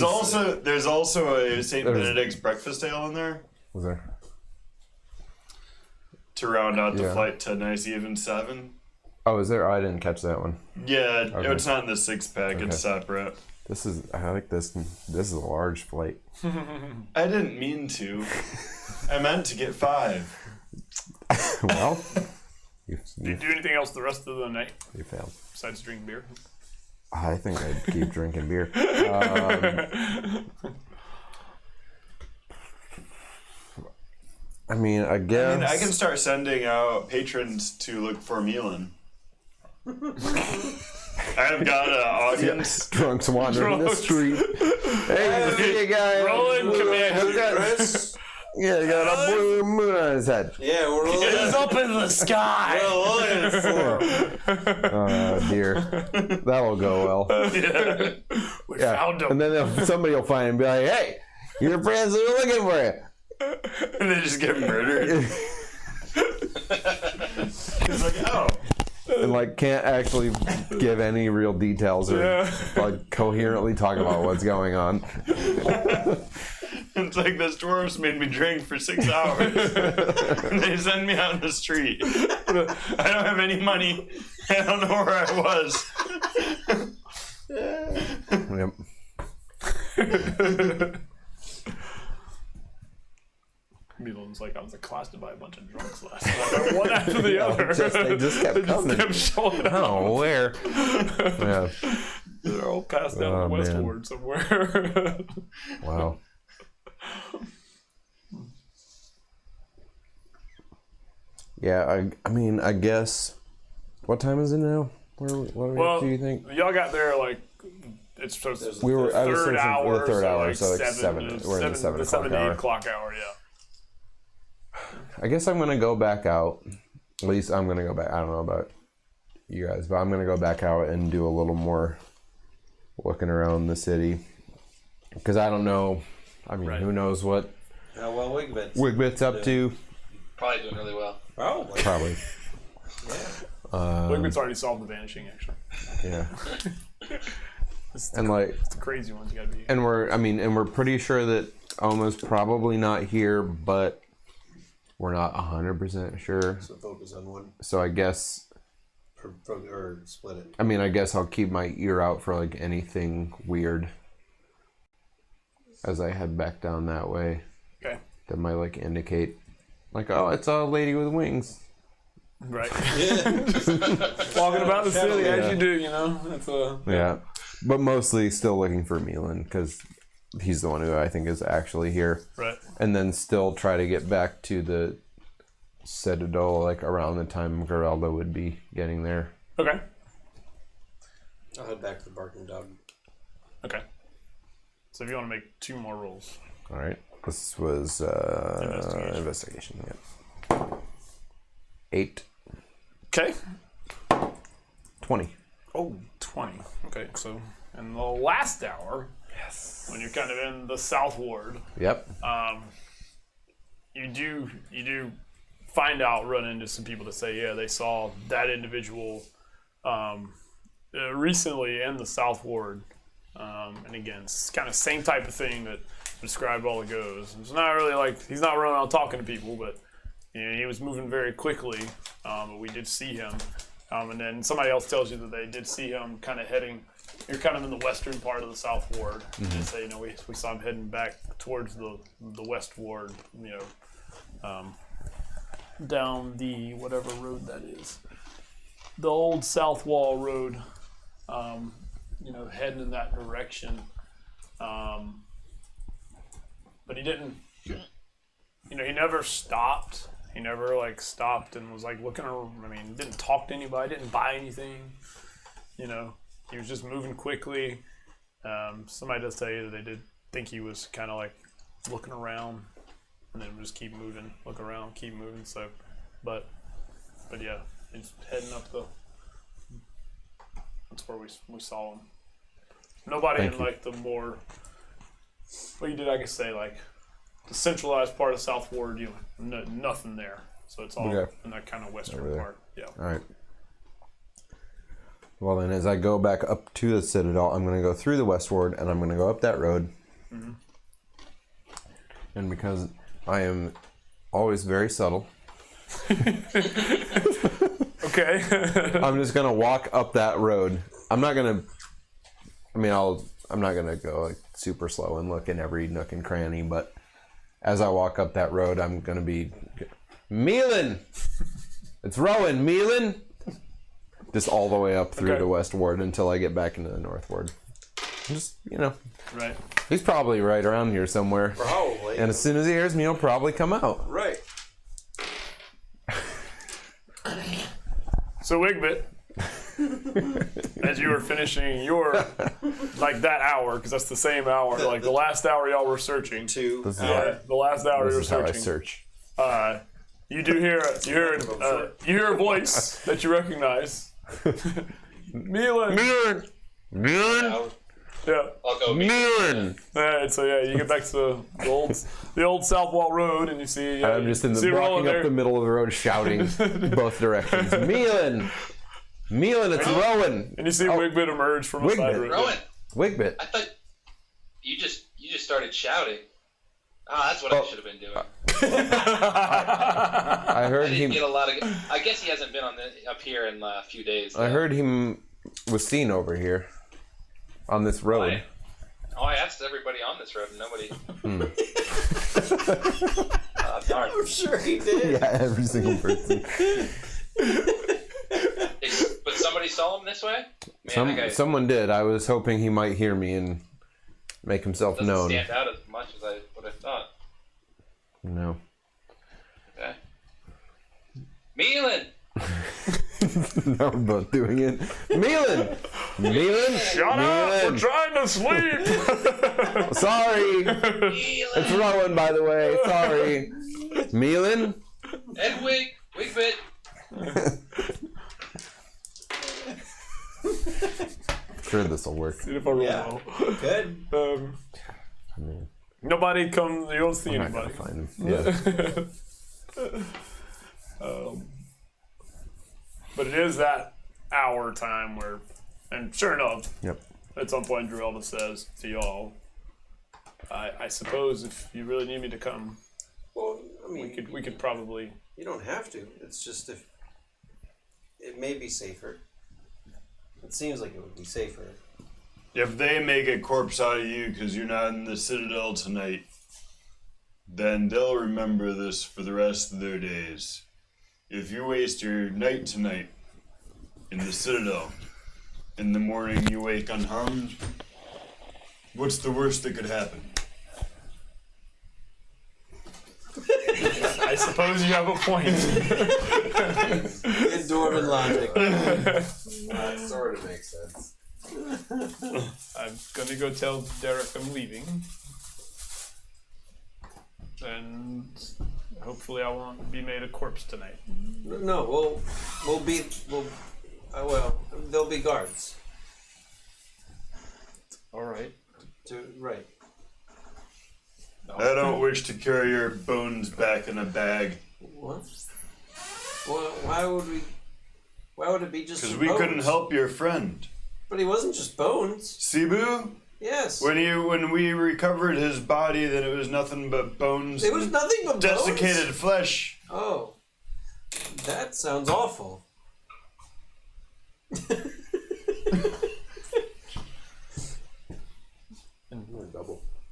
There's also a St. There's- Benedict's breakfast ale in there Was there? to round out the Yeah. flight to nice even 7. Oh, is there? I didn't catch that one. Yeah, Okay. it's not in the 6-pack. It's Okay. separate. This is. I like this. This is a large flight. I didn't mean to. I meant to get 5. Well, Do you do anything else the rest of the night you failed. besides drink beer? I think I'd keep drinking beer. I mean, I guess. I mean, I can start sending out patrons to look for Milan. I've got an audience. Drunks wandering the Drunks. street. Hey, see you guys. Rolling command. Chris? Yeah, he got a blue moon on his head. Yeah, we're It is looking, up in the sky. we're looking for Oh dear, that'll go well. Yeah. We Yeah, found him. and then somebody will find him and be like, "Hey, your friends are looking for you." And they just get murdered. It's like, oh. And like can't actually give any real details or Yeah. like coherently talk about what's going on. It's like this dwarves made me drink for 6 hours. And they send me out in the street. I don't have any money. I don't know where I was. Yep. Milan's like, I was accosted by a bunch of drunks last night. One after the other. they just kept coming. kept showing up. Oh, where? Yeah. They're all passed down Oh, man. westward somewhere. Wow. Yeah, I mean, I guess. What time is it now? What do you think? Y'all got there like it's supposed to We were. I was third searching hour, for the third so hour, like so like 7. We're in the 7 o'clock 7 to 8 hour. o'clock hour. Yeah. I guess I'm gonna go back out. At least I'm gonna go back. I don't know about you guys, but I'm gonna go back out and do a little more looking around the city because I don't know. I mean, Right. who knows what how well Wigbit's. Wigbit's up to? Probably doing really well. Probably. Probably. Wigman's already solved the vanishing. Actually, Yeah. it's And like, the crazy ones you gotta be. and we're pretty sure that Oma's probably not here, but we're not 100% sure. So focus on one So I guess. or split it. I mean, I guess I'll keep my ear out for like anything weird as I head back down that way Okay. that might like indicate like, oh, it's a lady with wings. Right. Walking about the city as you do, you know. That's Yeah, but mostly still looking for Milan because he's the one who I think is actually here. right. And then still try to get back to the Citadel like around the time Geralda would be getting there. Okay. I'll head back to the barking dog. Okay. So if you want to make 2 more rolls. All right. This was investigation. Yeah. 8. Okay. 20. Oh, 20. Okay, so in the last hour, when you're kind of in the South Ward, Yep. you do find out, run into some people that say, yeah, they saw that individual recently in the South Ward. And again, it's kind of same type of thing that described all it goes. It's not really like he's not running around talking to people, but you know, he was moving very quickly. But we did see him. And then somebody else tells you that they did see him kind of heading. You're kind of in the western part of the South Ward. And they say, you know, we saw him heading back towards the West Ward, you know, down the whatever road that is. The old South Wall Road, you know, heading in that direction. But he didn't, you know, he never stopped. He never, like, stopped and was, like, looking around. I mean, didn't talk to anybody, didn't buy anything. You know, he was just moving quickly. Somebody does tell you that they did think he was kind of, like, looking around and then just keep moving, look around, keep moving. So, but yeah, he's heading up the, that's where we saw him. Nobody in, like, the more, well, you did, I guess, say, like, the centralized part of South Ward, you know, nothing there. So it's all in that kind of western part. Yeah. All right. Well, then, as I go back up to the Citadel, I'm going to go through the West Ward, and I'm going to go up that road. Mm-hmm. And because I am always very subtle, okay. I'm just going to walk up that road. I'm not going to, I mean, I'm not going to go like super slow and look in every nook and cranny, but as I walk up that road, I'm going to be, Milan! It's Rowan, Milan! Just all the way up through the West Ward until I get back into the North Ward. Just, you know. Right. He's probably right around here somewhere. Probably. And as soon as he hears me, he'll probably come out. Right. So, Wigbit, as you were finishing your, like, that hour, because that's the same hour, like the last hour y'all were searching. The last hour you were This is how I searching. search. You do hear a voice that you recognize. Milan. Milan! Yeah. I'll go. Milan! Alright, so yeah, you get back to the old South Wall Road, and you see. I'm just walking up the middle of the road shouting both directions. Milan! Milan, it's Rowan! And you see Wigbit emerge from a side road. Rowan, Wigbit. I thought you just started shouting. Ah, that's what I should have been doing. I heard I he didn't get a lot of. I guess he hasn't been up here in a few days. I heard he was seen over here on this road. I asked everybody on this road, and nobody. Darn. I'm sure he did. Yeah, every single person. But somebody saw him this way. Man, that guy Someone did. I was hoping he might hear me and make himself doesn't known. stand out as much as I would have thought. No. Okay. Milan. Now we're both doing it. Milan! Milan! Shut up! We're trying to sleep! Sorry! It's Rowan, by the way. Sorry. Milan? And Wigbit. Sure, this will work. See if I roll well. Good. Nobody comes. You don't see I'm not anybody. gonna find him. Yeah. But it is that hour time where, and sure enough, Yep. at some point, Geralda says to y'all, "I suppose if you really need me to come, Well, I mean, we could probably." you don't have to. It's just if it may be safer. It seems like it would be safer. If they make a corpse out of you because you're not in the Citadel tonight, then they'll remember this for the rest of their days. if you waste your night tonight in the Citadel, in the morning you wake unharmed, what's the worst that could happen? I suppose you have a point. Good dwarven logic. That sort of makes sense. I'm gonna go tell Derek I'm leaving. And hopefully I won't be made a corpse tonight. No, there'll be guards. Alright. Right. I don't wish to carry your bones back in a bag. What? Well, why would it be just Because some we bones? couldn't help your friend. But he wasn't just bones. Cebu? Yes. When we recovered his body, then it was nothing but bones. It was nothing but desiccated bones? flesh. Oh. That sounds awful.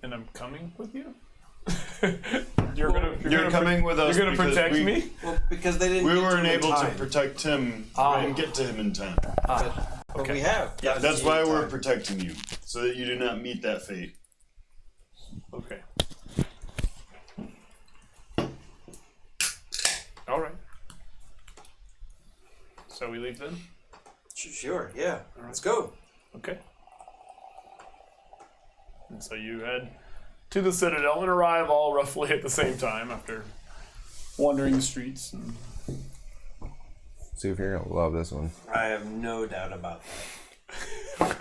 And I'm coming with you? You're coming with us. You're gonna because protect we, me? Well, because they didn't We get to weren't him in able to time. protect him. Ah. We didn't get to him in time. But we have. That's why we're protecting you, so that you do not meet that fate. Okay. Alright. So we leave then? Sure, yeah. Let's go. Okay. And so you head to the Citadel and arrive all roughly at the same time after wandering the streets. And See if you're gonna love this one. I have no doubt about that.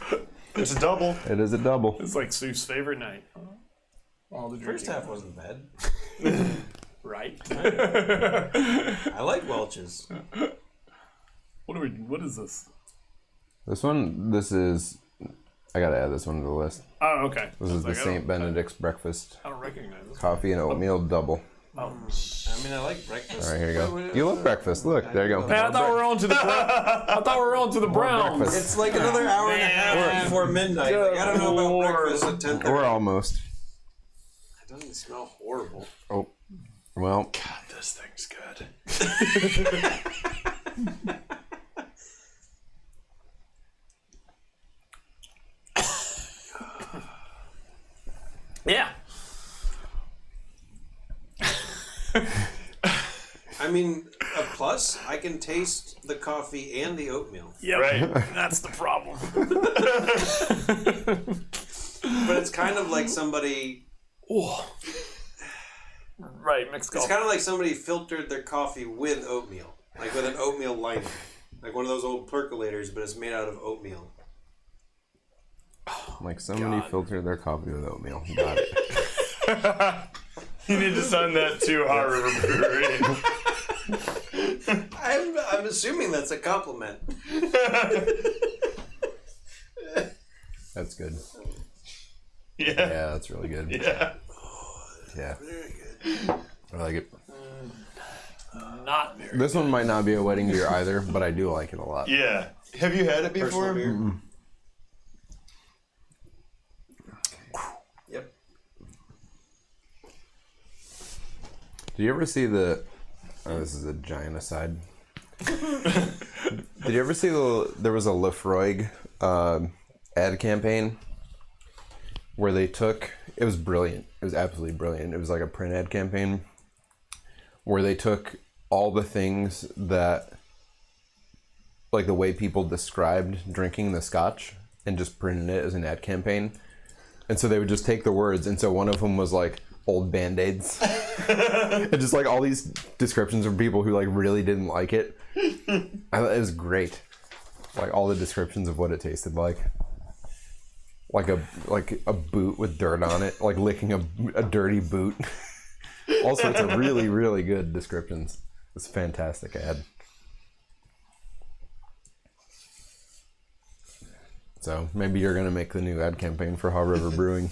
It's a double. It is a double. it's like Sue's favorite night. All the First drinking. half wasn't bad. Right? I like Welch's. What is this? This is. I gotta add this one to the list. Oh, okay. This is the Like, St. Benedict's breakfast. I don't recognize this. Coffee and oatmeal double. I mean, I like breakfast. All right, here you go. You love breakfast. Look, there you go. Hey, I thought we were on to the I thought we were on to the Browns. breakfast. It's like another hour and a half before midnight. Like, I don't know about breakfast at 10:30. Or almost. It doesn't smell horrible. Oh, well. God, this thing's good. Yeah. I mean, a plus, I can taste the coffee and the oatmeal. Yeah. Right. That's the problem. But it's kind of like somebody... Oh. Right, mixed It's coffee. kind of like somebody filtered their coffee with oatmeal. Like with an oatmeal lining. Like one of those old percolators, but it's made out of oatmeal. Like somebody filtered their coffee with oatmeal. Got it. You need to send that to Hot River Brewery. I'm assuming that's a compliment. That's good. Yeah. Yeah, that's really good. Yeah. Yeah. Very good. I like it. Not very. This one might not be a wedding beer either, but I do like it a lot. Yeah. Have you had it before? Personal beer. Mm-mm. Yep. Did you ever see the... Oh, this is a giant aside. Did you ever see there was a Lefroy ad campaign where they took... It was brilliant. It was absolutely brilliant. It was like a print ad campaign where they took all the things that... Like the way people described drinking the scotch and just printed it as an ad campaign. And so they would just take the words, and so one of them was like old Band-Aids. And just like all these descriptions from people who like really didn't like it. It was great. Like all the descriptions of what it tasted like. Like a boot with dirt on it, like licking a dirty boot. All sorts of really, really good descriptions. It's a fantastic ad. So maybe you're gonna make the new ad campaign for Haw River Brewing.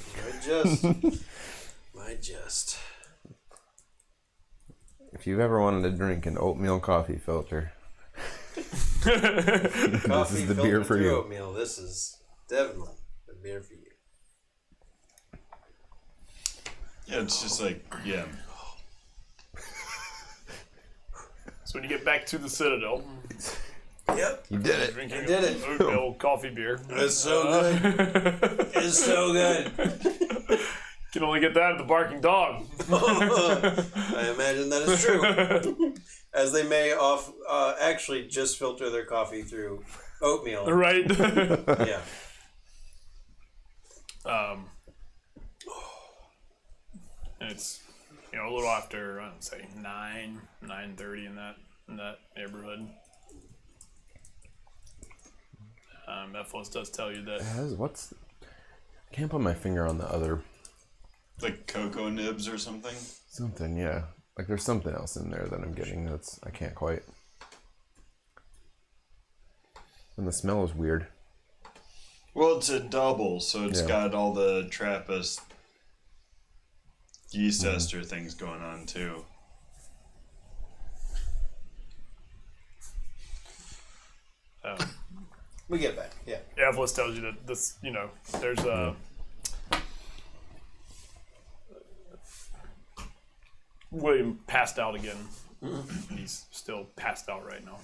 I just. If you've ever wanted to drink an oatmeal coffee filter, Coffee is the beer filtered for through you. Oatmeal. This is definitely the beer for you. Yeah, it's just like, yeah. So when you get back to the Citadel, Yep. You did it. drinking I did it. oatmeal coffee beer. It's so good. It's so good. Can only get that at the Barking Dog. I imagine that is true. As they may actually just filter their coffee through oatmeal. Right? Yeah. And it's a little after, I don't say 9:30 in that neighborhood. Emelis does tell you that I can't put my finger on the other Like cocoa nibs or something? something. Yeah, like there's something else in there that I'm getting I can't quite. And the smell is weird. Well, it's a double, so it's Yeah. got all the Trappist yeast ester things going on too. We get back. Yeah. Emelis tells you that this, there's a William passed out again. And he's still passed out right now.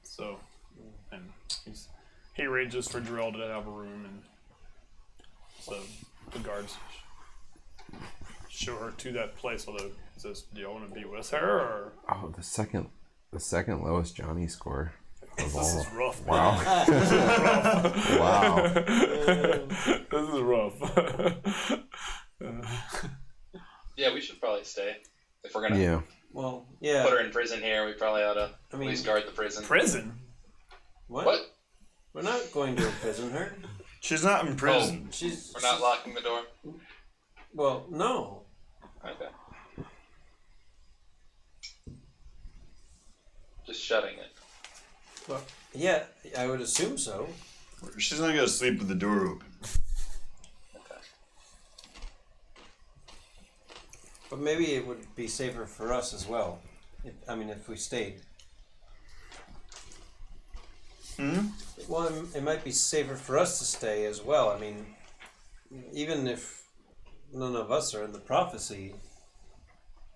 So, and he arranges for Jarrell to have a room, and so the guards show her to that place. Although, he says, "Do you want to be with her?" Or Oh, the second lowest Johnny score of all. this is rough. Wow. Wow. This is rough. Yeah, we should probably stay. If we're gonna Yeah. Well, yeah. put her in prison here, we probably ought to I mean- at least guard the prison. Prison. What? What? We're not going to imprison her. She's not in prison. She's. We're not locking the door? Well, no. Okay. Just shutting it. Well, yeah, I would assume so. She's not gonna sleep with the door open. Okay. But maybe it would be safer for us as well. If we stayed. Well, it might be safer for us to stay as well. I mean, even if none of us are in the prophecy,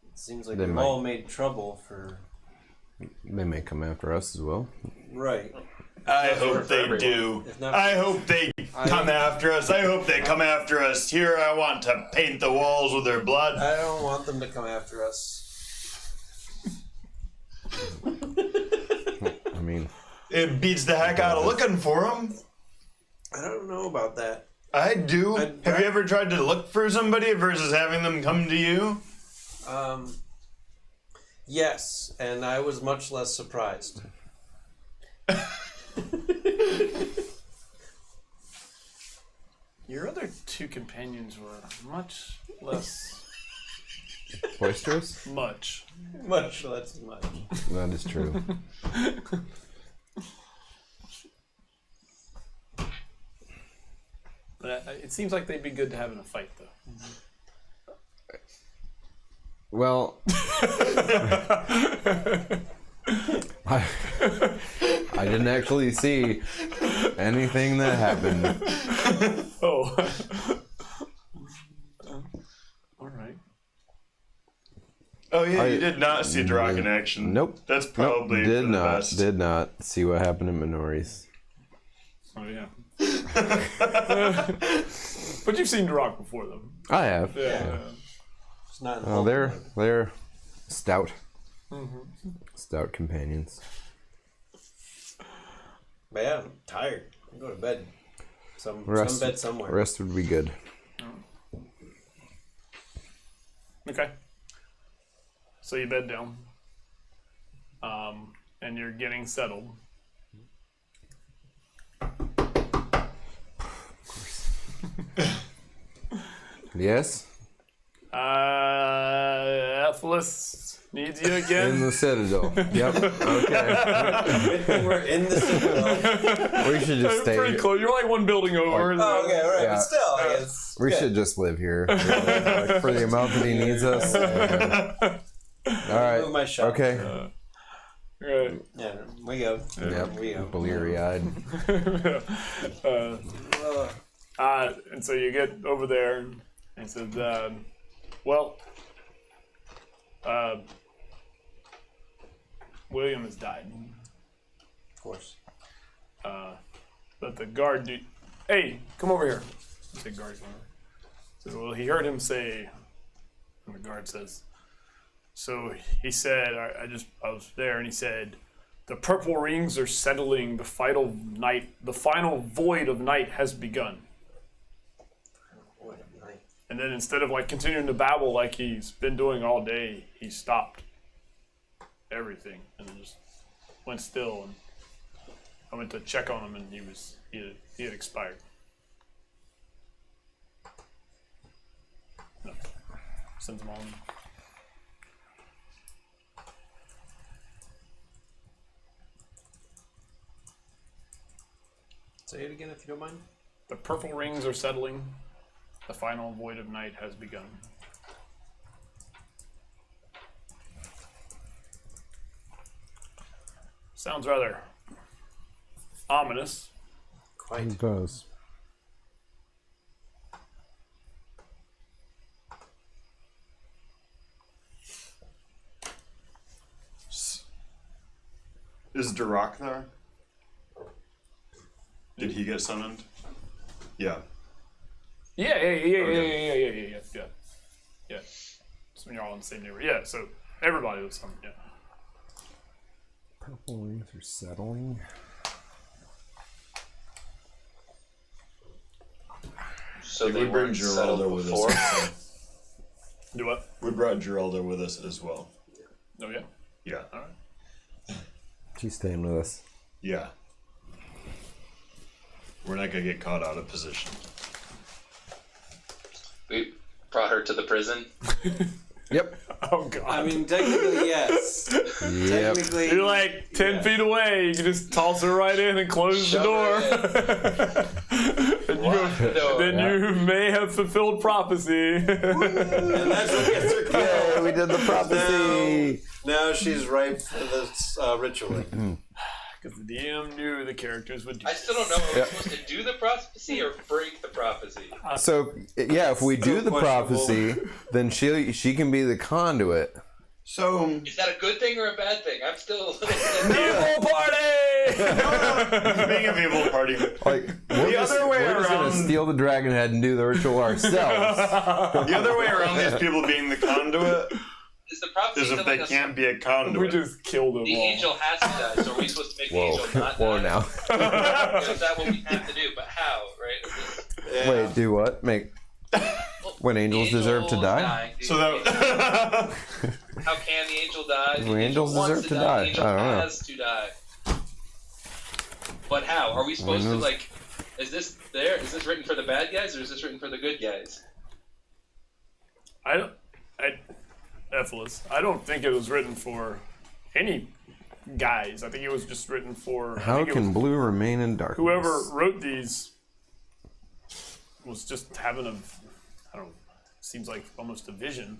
it seems like They we've might. all made trouble for. They may come after us as well. Right. I That's hope for they everyone. do. If not- I hope they come after us. I hope they come after us. Here, I want to paint the walls with their blood. I don't want them to come after us. I mean, It beats the heck out of looking for them. I don't know about that. I do. I'd Have you ever tried to look for somebody versus having them come to you? Yes, and I was much less surprised. Your other two companions were much less. boisterous? Much. Much less much. That is true. But it seems like they'd be good to have in a fight, though. Well, I didn't actually see anything that happened. Oh. All right. Oh yeah, I you did not see Drock in action. Nope. That's probably Nope, did for the not best. did not see what happened in Minoris. Oh, yeah. But you've seen Rock before, though. I have. Yeah. It's not. Oh, they're stout. Stout companions. But yeah, I'm tired. I'll go to bed. Some bed somewhere. Rest would be good. Okay. So you bed down. And you're getting settled. Yes? Emelis needs you again. In the Citadel. Yep. Okay. Good thing we're in the Citadel. We should just stay Pretty here. close. You're like one building over. Oh, okay, all right. Yeah. But still, I guess. We good. should just live here like, for the amount that he needs us. All right. Move my shot. Okay. Right. Yeah, we go. Yep. We go. Bleary-eyed. And so you get over there, and he said, well, William has died. Of course. But the guard dude, hey, come over here. I say guard, come over. Says, well, he heard him say, and the guard says, so he said, I was there, and he said, the purple rings are settling. The final void of night has begun. What a night. And then instead of like continuing to babble like he's been doing all day, he stopped everything and just went still. And I went to check on him, and he had expired. No. Sends him on. Say it again if you don't mind. The purple rings are settling. The final void of night has begun. Sounds rather ominous. Quite. It does. Is Duroc there? Did he get summoned? Yeah. Yeah. So when you're all in the same neighborhood. Yeah, so everybody was summoned, yeah. Purple rings are settling. So We they bring weren't settled Geraldo with before. us. Do what? We brought Geraldo with us as well. Oh, yeah? Yeah. All right. She's staying with us. Yeah. We're not gonna get caught out of position. We brought her to the prison. Yep. Oh, God. I mean, technically, yes. Yep. Technically, You're like 10 feet away. You can just toss her right in and close Shove the door. Then You may have fulfilled prophecy. and that's what gets her killed. Yeah, we did the prophecy. Now she's ripe for this ritualing. Because the DM knew the characters would do I still don't know. Are we supposed to do the prophecy or break the prophecy? So yeah, if we do So the questionable. prophecy, then she can be the conduit. So Is that a good thing or a bad thing? I'm still a little Evil party! being a people party. Like we're just other way gonna around- steal the dragon head and do the ritual ourselves. The other way around, these people being the conduit Is the prophecy is if telling they us can't be a We conduit. just killed them the all. angel has to die? So are we supposed to make the angel not Whoa die? now. Is that what we have to do? But how, right? Is this- Wait, do what? Make when angels the deserve to angel die? dying, dude. So that How can the angel die? Do The angels wants deserve to die? The angel I don't know. has to die. But how? Are we supposed to Angels- like? Is this there? Is this written for the bad guys or is this written for the good guys? Emelis, I don't think it was written for any guys. I think it was just written for. I How think it can was- blue remain in darkness? whoever wrote these was just having a, I don't know, seems like almost a vision.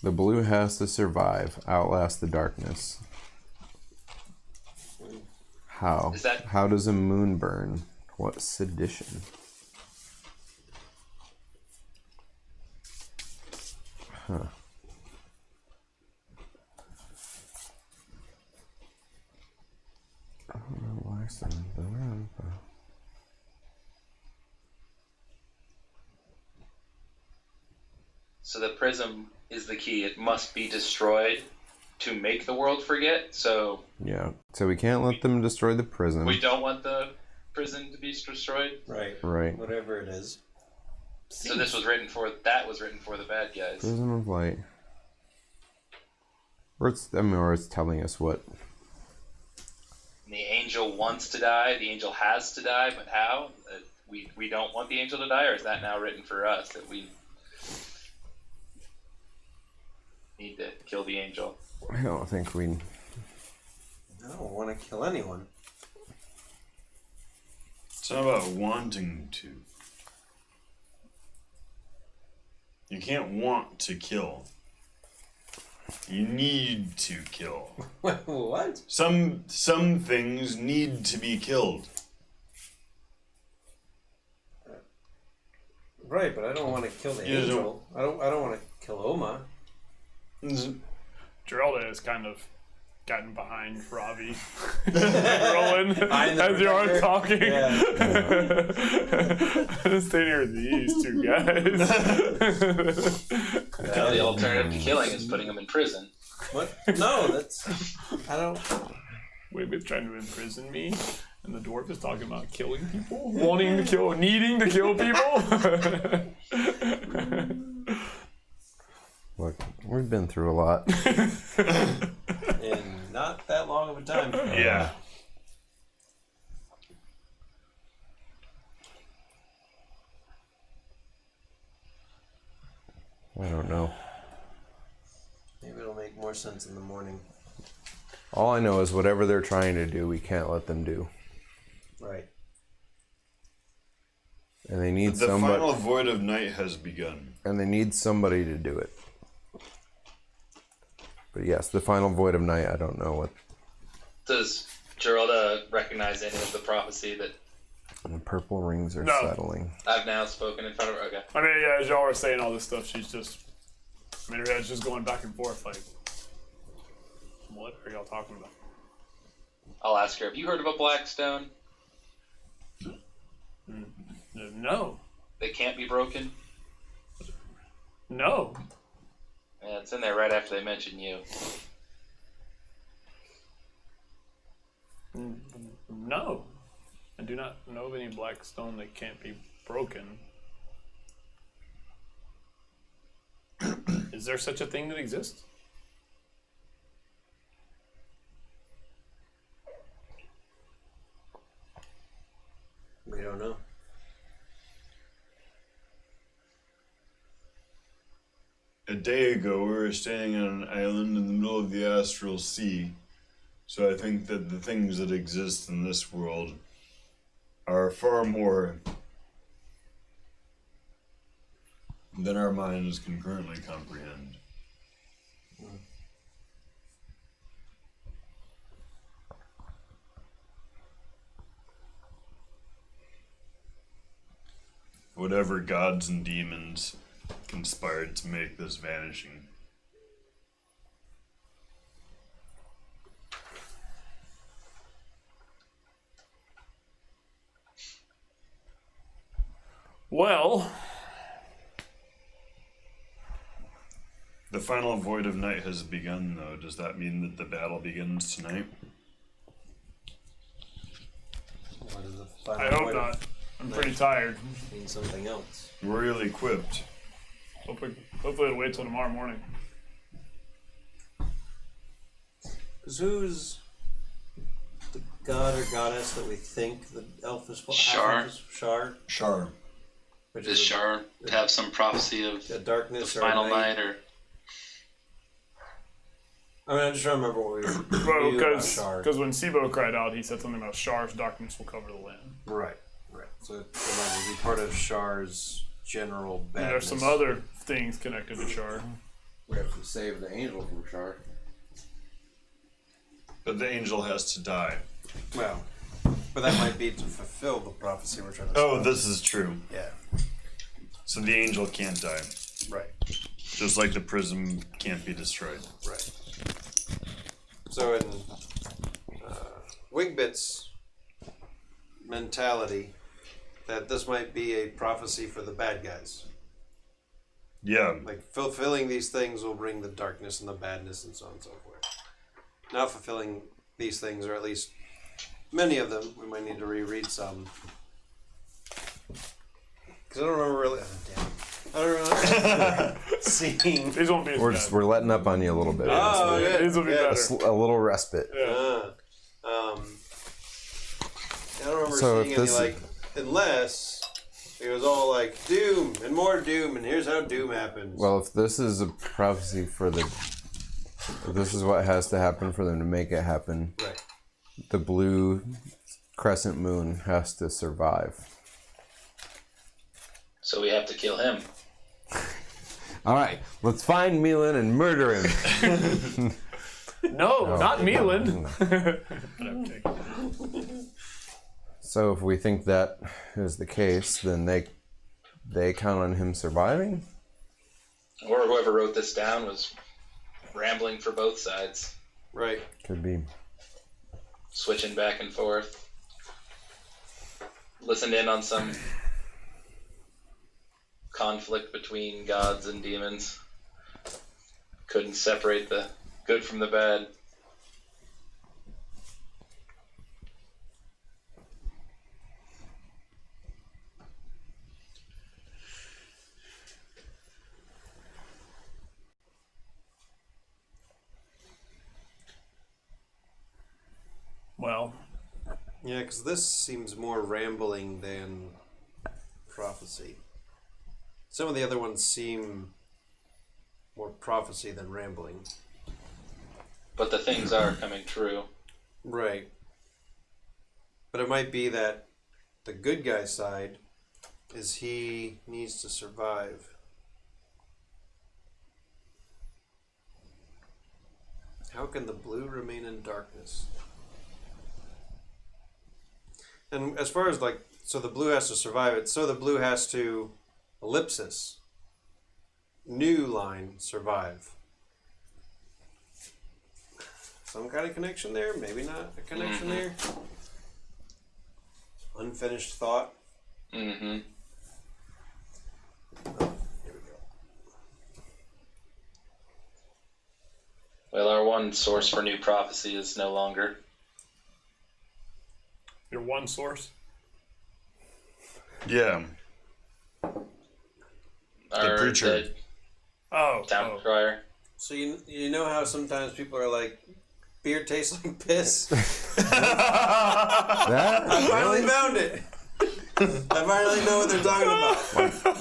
The blue has to survive, outlast the darkness. How? Is that- How does a moon burn? What sedition? Huh. I don't know why I said that. So the prism is the key. It must be destroyed to make the world forget. So Yeah. So we can't let them destroy the prison. we don't want the prison to be destroyed. Right. Right. Whatever it is. So this was written for the bad guys. Prison of light. Or it's telling us what. And the angel wants to die. The angel has to die. But how? We don't want the angel to die, or is that now written for us that we need to kill the angel? I don't think we. I don't want to kill anyone. it's not about wanting to. You can't want to kill. You need to kill. What? Some things need to be killed. Right, but I don't want to kill the You angel. I don't want to kill Oma. Geralda has kind of gotten behind Ravi. Rolling as you are talking. Yeah. I'm staying here with these two guys. The alternative to killing is putting him in prison. What? No, that's. I don't. Wigwit's trying to imprison me, and the dwarf is talking about killing people, needing to kill people. Look, we've been through a lot. In not that long of a time. Yeah. I don't know. Maybe it'll make more sense in the morning. All I know is whatever they're trying to do, we can't let them do. Right. And they need The somebody. final void of night has begun. And they need somebody to do it. But yes, the final void of night. I don't know what. Does Geralda recognize any of the prophecy that The purple rings are No. settling. I've now spoken in front of her? Okay. I mean, yeah, as y'all are saying all this stuff, she's just. I mean, her head's just going back and forth like. What are y'all talking about? I'll ask her, have you heard of a Blackstone? No. They can't be broken? No. Yeah, it's in there right after they mention you. No. I do not know of any black stone that can't be broken. Is there such a thing that exists? We don't know. A day ago, we were staying on an island in the middle of the astral sea. So I think that the things that exist in this world are far more than our minds can currently comprehend. Whatever gods and demons conspired to make this vanishing. Well, The final void of night has begun, though. Does that mean that the battle begins tonight? What is the final I hope void not. I'm pretty tired. mean something else. We're ill equipped. Hopefully it'll wait till tomorrow morning. Because who's the god or goddess that we think the elf is? Shar. Shar. Shar. Which Does is Shar have some prophecy of a the darkness or final a night, or I mean, I'm just trying to remember what we Well, knew about Shar. because when Sibo cried out, he said something about Shar's darkness will cover the land. Right. So it might be part of Shar's general And badness. there's some other things connected to Shar. We have to save the angel from Shar. But the angel has to die. Well, but that might be to fulfill the prophecy we're trying to. Oh, this is true. Yeah. So the angel can't die. Right. Just like the prism can't be destroyed. Right. So in Wigbit's mentality, that this might be a prophecy for the bad guys. Yeah. Like fulfilling these things will bring the darkness and the badness and so on and so forth. Not fulfilling these things, or at least many of them, we might need to reread some. Because I don't remember really. Oh, damn. I don't remember seeing. These won't be as bad. We're letting up on you a little bit. Oh, yeah. These will be Yeah. better. A little respite. I don't remember So seeing if any this- like, unless it was all like doom and more doom, and here's how doom happens. Well, if this is a prophecy for the, if this is what has to happen for them to make it happen, right. the blue crescent moon has to survive. so we have to kill him. All right, let's find Milan and murder him. No, not Milan. So if we think that is the case, then they count on him surviving. Or whoever wrote this down was rambling for both sides, Right. Could be. switching back and forth. Listened in on some conflict between gods and demons. Couldn't separate the good from the bad. Well, Yeah, because this seems more rambling than prophecy. Some of the other ones seem more prophecy than rambling. But the things are coming true. Right. But it might be that the good guy side is he needs to survive. How can the blue remain in darkness? And as far as like, so the blue has to survive it, so the blue has to, ellipsis, new line, survive. Some kind of connection there, maybe not a connection there. Unfinished thought. Mm-hmm. Oh, here we go. Well, our one source for new prophecy is no longer. your one source. Yeah. Our preacher. Oh, town crier. So you know how sometimes people are like, beer tastes like piss? That I finally really? found it. I finally know what they're talking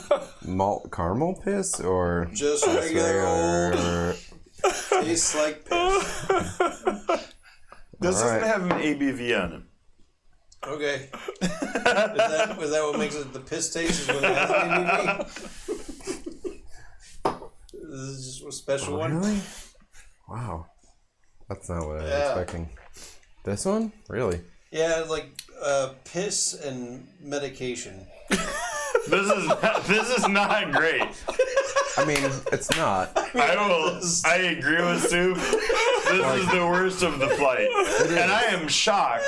about. Malt caramel piss or Just regular old regular? tastes like piss. This Alright. doesn't have an ABV on it. Okay. Was that what makes it the piss taste? Is when it has an ABV? This is just a special one. Really? Wow, that's not what I was Yeah. expecting. This one, really? Yeah, like piss and medication. This is not great. I mean, it's not. I agree with Soup. This is the worst of the flight. And I am shocked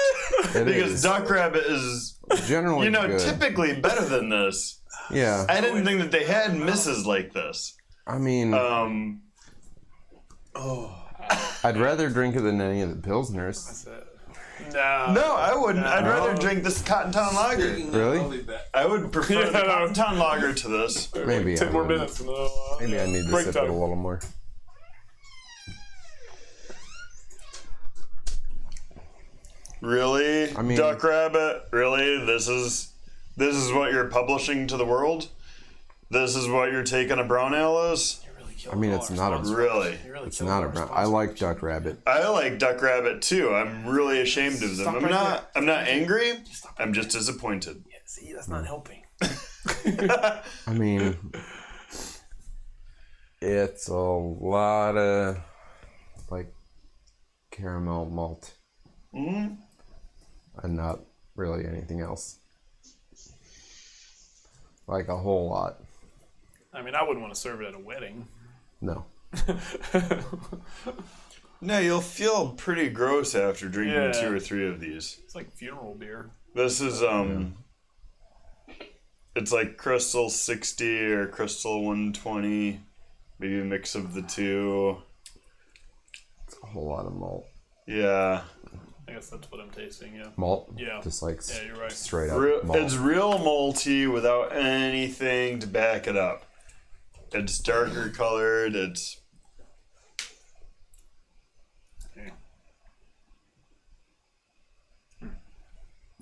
It because is. Duck Rabbit is, Generally good. typically better than this. Yeah. I didn't think that they had misses like this. I mean, I'd rather drink it than any of the Pilsners. No, I wouldn't. I'd rather drink this Cotton Town Lager. Really? I would prefer the Cotton Town Lager to this. Maybe I 10 more would. minutes and then Maybe I need to break sip time. it a little more. Really? I mean- Duck Rabbit? Really? This is what you're publishing to the world? This is what you're taking a brown ale as? I mean, it's not a. Really? It's not a brown. I like Duck Rabbit. I like Duck Rabbit too. I'm really ashamed of them. I'm not angry. I'm just disappointed. See, that's not helping. I mean, it's a lot of like caramel malt, and not really anything else. Like a whole lot. I mean, I wouldn't want to serve it at a wedding. No. No, you'll feel pretty gross after drinking Yeah. 2 or 3 of these. It's like funeral beer. This is it's like Crystal 60 or Crystal 120, maybe a mix of the two. It's a whole lot of malt. Yeah. I guess that's what I'm tasting, yeah. Malt? Yeah. Just like Yeah, you're right. straight up malt. It's real malty without anything to back it up. It's darker colored. It's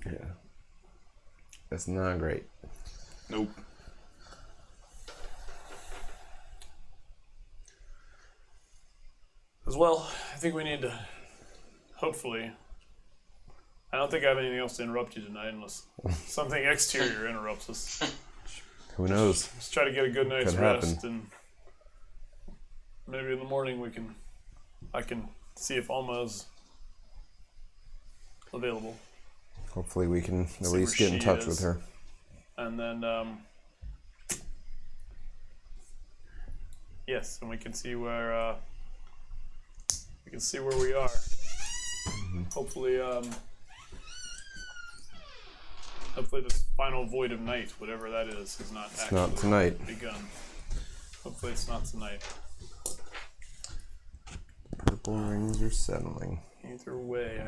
Yeah. It's not great. nope. As well, I think we need to, hopefully, I don't think I have anything else to interrupt you tonight unless something exterior interrupts us. Who knows? Let's try to get a good night's Could rest, happen. and maybe in the morning I can see if Alma is available, Hopefully we can at See least where get in she touch is. with her. and then yes, and we can see where we can see where we are. Hopefully, hopefully this final void of night, whatever that is not It's actually not tonight. begun. Hopefully it's not tonight. Purple rings are settling. Either way,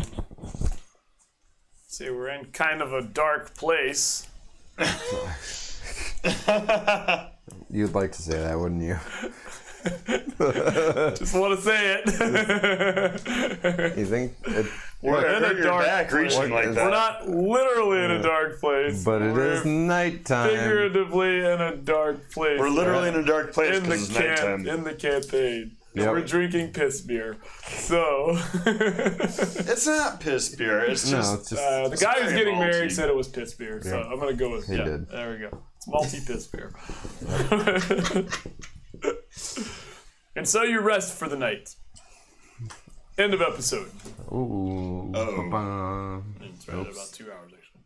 see, we're in kind of a dark place. You'd like to say that, wouldn't you? Just want to say it. You think? We're in a dark place. reaching like We're that. not literally in a dark place. But it We're is nighttime. figuratively in a dark place. We're literally in a dark place in the because it's nighttime. in the campaign. Yep. We're drinking piss beer. So It's not piss beer. It's No, just it's just the guy who's very getting married malty. said it was piss beer. So I'm gonna go with He did. There we go. It's malty piss beer. And so you rest for the night. End of episode. Ooh. Uh-oh. Ba-ba. It's right at about 2 hours actually.